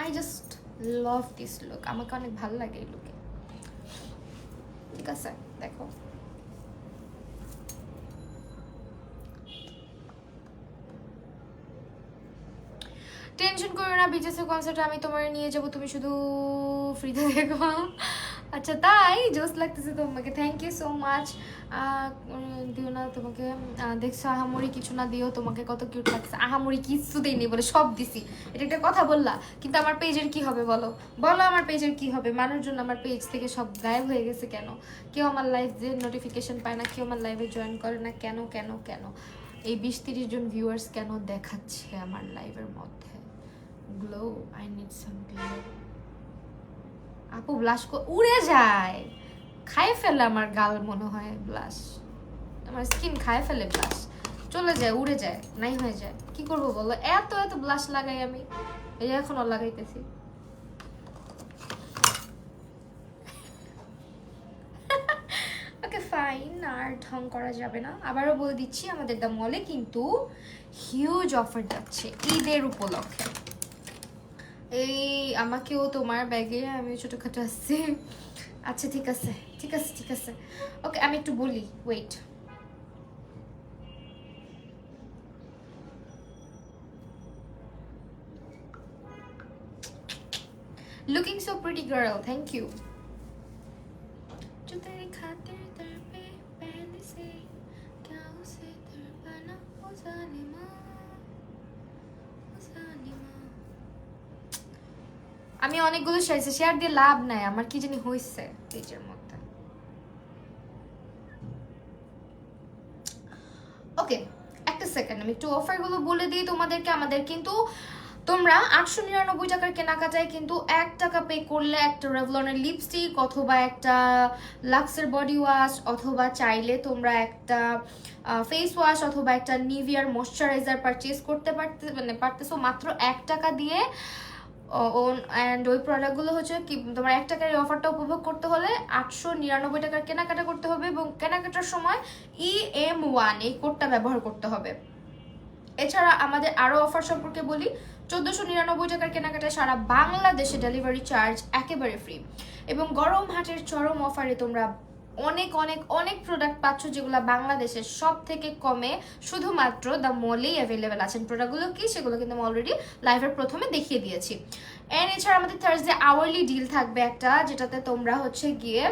I just love this look, আমাকে অনেক ভালো লাগে এই লুকে। ঠিক আছে, দেখো টেনশন করো না, বিজেসের কনসার্টে আমি তোমার নিয়ে যাব, তুমি শুধু ফ্রিতে দেখো। আচ্ছা তাই, জোস লাগতেছে তোমাকে, থ্যাংক ইউ সো মাচ। দিও না তোমাকে, দেখছো আহামরি কিছু না দিও, তোমাকে কত কিউট লাগছে। আহামরি কিছু দেয়নি বলে সব দিছি, এটা একটা কথা বললা। কিন্তু আমার পেজের কি হবে বলো, বলো আমার পেজের কি হবে? মানুষজন আমার পেজ থেকে সব গায়েব হয়ে গেছে কেন? কেউ আমার লাইভ যে নোটিফিকেশন পায় না, কেউ আমার লাইভে জয়েন করে না, কেন কেন কেন? এই 20-30 জন ভিউয়ার্স কেন দেখাচ্ছে আমার লাইভের মধ্যে? Glow, I need some glow. আপু ব্লাশ উড়ে যায়, খায় ফেলে আমার গাল, মনে হয় ব্লাশ, আমার স্কিন খায় ফেলে ব্লাশ, চলে যায়, উড়ে যায়, নাই হয়ে যায়। কি করবো বলো, এত এত ব্লাশ লাগাই আমি, এই এখনো লাগাইতেছি। ওকে ফাইন, আর ঢং করা যাবে না। আবারও বলে দিচ্ছি, আমাদের দ্য মলে কিন্তু হিউজ অফার যাচ্ছে ঈদের উপলক্ষে। এই আমাকেও তোমার ব্যাগে, আমি ছোটখাটো আসছি। আচ্ছা ঠিক আছে ঠিক আছে ঠিক আছে, ওকে আমি একটু বলি, wait. Looking so pretty girl, thank you. जो तेरी खातिर तड़पे पहले से, क्या उसे तड़पाना ओ जालिमा, ओ जालिमा। আমি অনেকগুলো শেয়ার দিয়ে লাভ নাই, আমার কি জানি হইছে পেজের মধ্যে। ওকে একটা সেকেন্ড, আমি একটু অফারগুলো বলে দিই তোমাদেরকে। আমাদের কিন্তু তোমরা 899 টাকার কেনাকাটায় কিন্তু 1 টাকা পে করলে একটা রেভলনের লিপস্টিক অথবা একটা লাক্সের বডি ওয়াশ, অথবা চাইলে তোমরা একটা ফেস ওয়াশ অথবা একটা নিভিয়ার ময়শ্চারাইজার পারচেজ করতে পারতেছো মাত্র 1 টাকা দিয়ে। অ্যান্ড ওই প্রোডাক্টগুলো হচ্ছে কি, তোমার 1 টাকার এই অফারটা উপভোগ করতে হলে 899 টাকার কেনাকাটা করতে হবে, এবং কেনাকাটার সময় EM1 এই কোডটা ব্যবহার করতে হবে। এছাড়া আমাদের আরও অফার সম্পর্কে বলি। 1499 টাকার কেনাকাটায় সারা বাংলাদেশে ডেলিভারি চার্জ একেবারে ফ্রি, এবং গরম হাটের চরম অফারে তোমরা অনেক অনেক অনেক প্রোডাক্ট পাচ্ছ যেগুলো বাংলাদেশের সব থেকে কমে শুধুমাত্র দ্য মলেই অ্যাভেলেবেল আছেন। প্রোডাক্টগুলো কি সেগুলো কিন্তু আমি অলরেডি লাইভের প্রথমে দেখিয়ে দিয়েছি। এন্ড এছাড়া আমাদের থার্সডে আওয়ারলি ডিল থাকবে একটা, যেটাতে তোমরা হচ্ছে গিয়ে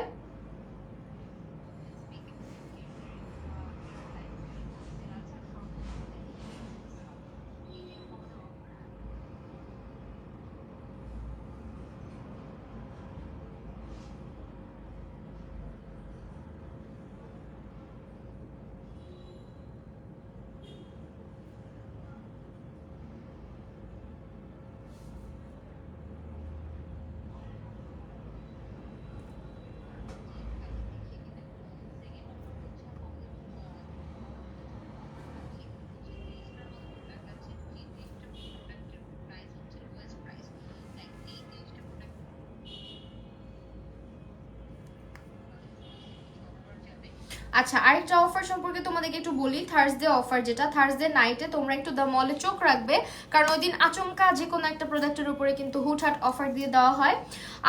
আচ্ছা আরেকটা অফার সম্পর্কে তোমাদেরকে একটু বলি। থার্সডে অফার, যেটা থার্সডে নাইটে তোমরা একটু দ্য মলে চোখ রাখবে, কারণ ওই দিন আচমকা যে কোনো একটা প্রোডাক্টের উপরে কিন্তু হুটহাট অফার দিয়ে দেওয়া হয়।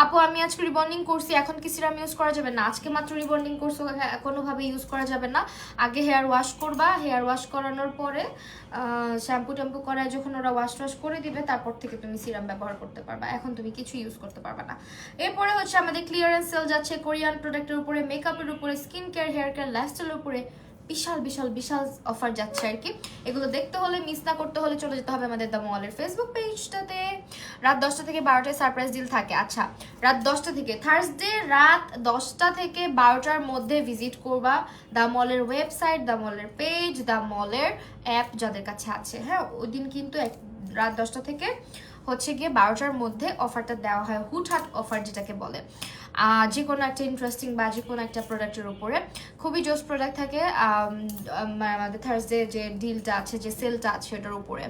আপু আমি আজকে রিবন্ডিং করছি, এখন কি সিরাম ইউজ করা যাবে না? আজকে মাত্র রিবন্ডিং করছো, কোনোভাবে ইউজ করা যাবে না। আগে হেয়ার ওয়াশ করবা, হেয়ার ওয়াশ করানোর পরে শ্যাম্পু ট্যাম্পু করায় যখন ওরা ওয়াশ ট্যাশ করে দিবে, তারপর থেকে তুমি সিরাম ব্যবহার করতে পারবা। এখন তুমি কিছু ইউজ করতে পারবা না। এরপরে হচ্ছে আমাদের ক্লিয়ারেন্স সেল যাচ্ছে কোরিয়ান প্রোডাক্টের উপরে, মেকআপের উপরে, স্কিন কেয়ার, হেয়ার কেয়ার, লাইফস্টাইলের উপরে বিশাল বিশাল বিশাল অফার যাচ্ছে আর কি। এগুলো দেখতে হলে, মিস না করতে হলে চলে যেতে হবে আমাদের দ্য মলের ফেসবুক পেজটাতে। রাত 10টা থেকে 12টায় সারপ্রাইজ ডিল থাকে। আচ্ছা, রাত 10টা থেকে, থার্সডে রাত 10টা থেকে 12টার মধ্যে ভিজিট করবা দ্য মলের ওয়েবসাইট, দ্য মলের পেজ, দ্য মলের অ্যাপ যাদের কাছে আছে। হ্যাঁ, ওই দিন কিন্তু রাত 10টা থেকে হচ্ছে গিয়ে 12টার মধ্যে অফারটা দেওয়া হয়, হুটহাট অফার যেটাকে বলে। যে কোনো একটা ইন্টারেস্টিং বা যে কোনো একটা প্রোডাক্টের উপরে খুবই জোস প্রোডাক্ট থাকে আমাদের থার্সডে যে ডিলটা আছে, যে সেলটা আছে ওটার উপরে।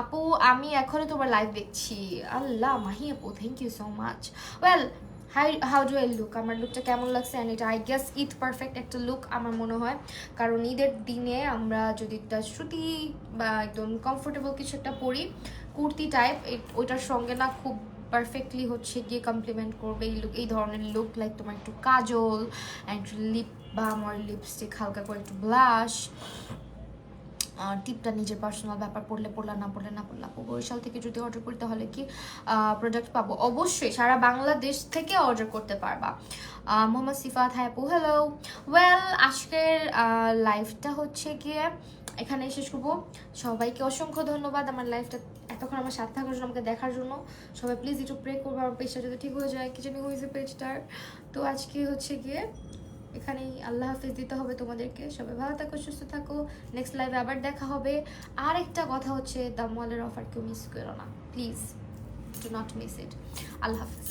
আপু আমি এখনই তোমার লাইভ দেখছি। আল্লাহ মাহি আপু, thank you so much. Well, how do I look? আমার লুকটা কেমন লাগছে? অ্যান্ড এটা আই গেস ঈদ পারফেক্ট একটা লুক আমার মনে হয়, কারণ ঈদের দিনে আমরা যদি একটা সুতি বা একদম কমফোর্টেবল কিছু একটা পরি, কুর্তি টাইপ, ওইটার সঙ্গে না খুব পারফেক্টলি হচ্ছে গিয়ে কমপ্লিমেন্ট করবে এই লুক, এই ধরনের লুক। লাইক তোমার একটু কাজল, একটু লিপ বাম আর লিপস্টিক, হালকা করে একটু ব্লাশ, টিপটা নিজের পার্সোনাল ব্যাপার, পড়লে পড়লা, না পড়লে না পড়লা। বরিশাল থেকে যদি অর্ডার করতে হলে কি প্রোডাক্ট পাবো? অবশ্যই সারা বাংলাদেশ থেকে অর্ডার করতে পারবা। মোহাম্মদ সিফাত, হ্যাঁ আপু, হ্যালো। ওয়েল, আজকের লাইভটা হচ্ছে গিয়ে এখানে শেষ করবো। সবাইকে অসংখ্য ধন্যবাদ আমার লাইভটা এতক্ষণ আমার সাথে থাকার জন্য, আমাকে দেখার জন্য। সবাই প্লিজ একটু প্রে করবো আমার পেজটা যদি ঠিক হয়ে যায়, কি জানি হয়েছে পেজটার। তো আজকে হচ্ছে গিয়ে এখানেই আল্লাহ হাফিজ দিতে হবে তোমাদেরকে। সবাই ভালো থাকো, সুস্থ থাকো। নেক্সট লাইভে আবার দেখা হবে। আর একটা কথা হচ্ছে, দ্য মলের অফার কেউ মিস করো না please, do not miss it. Allah Hafiz.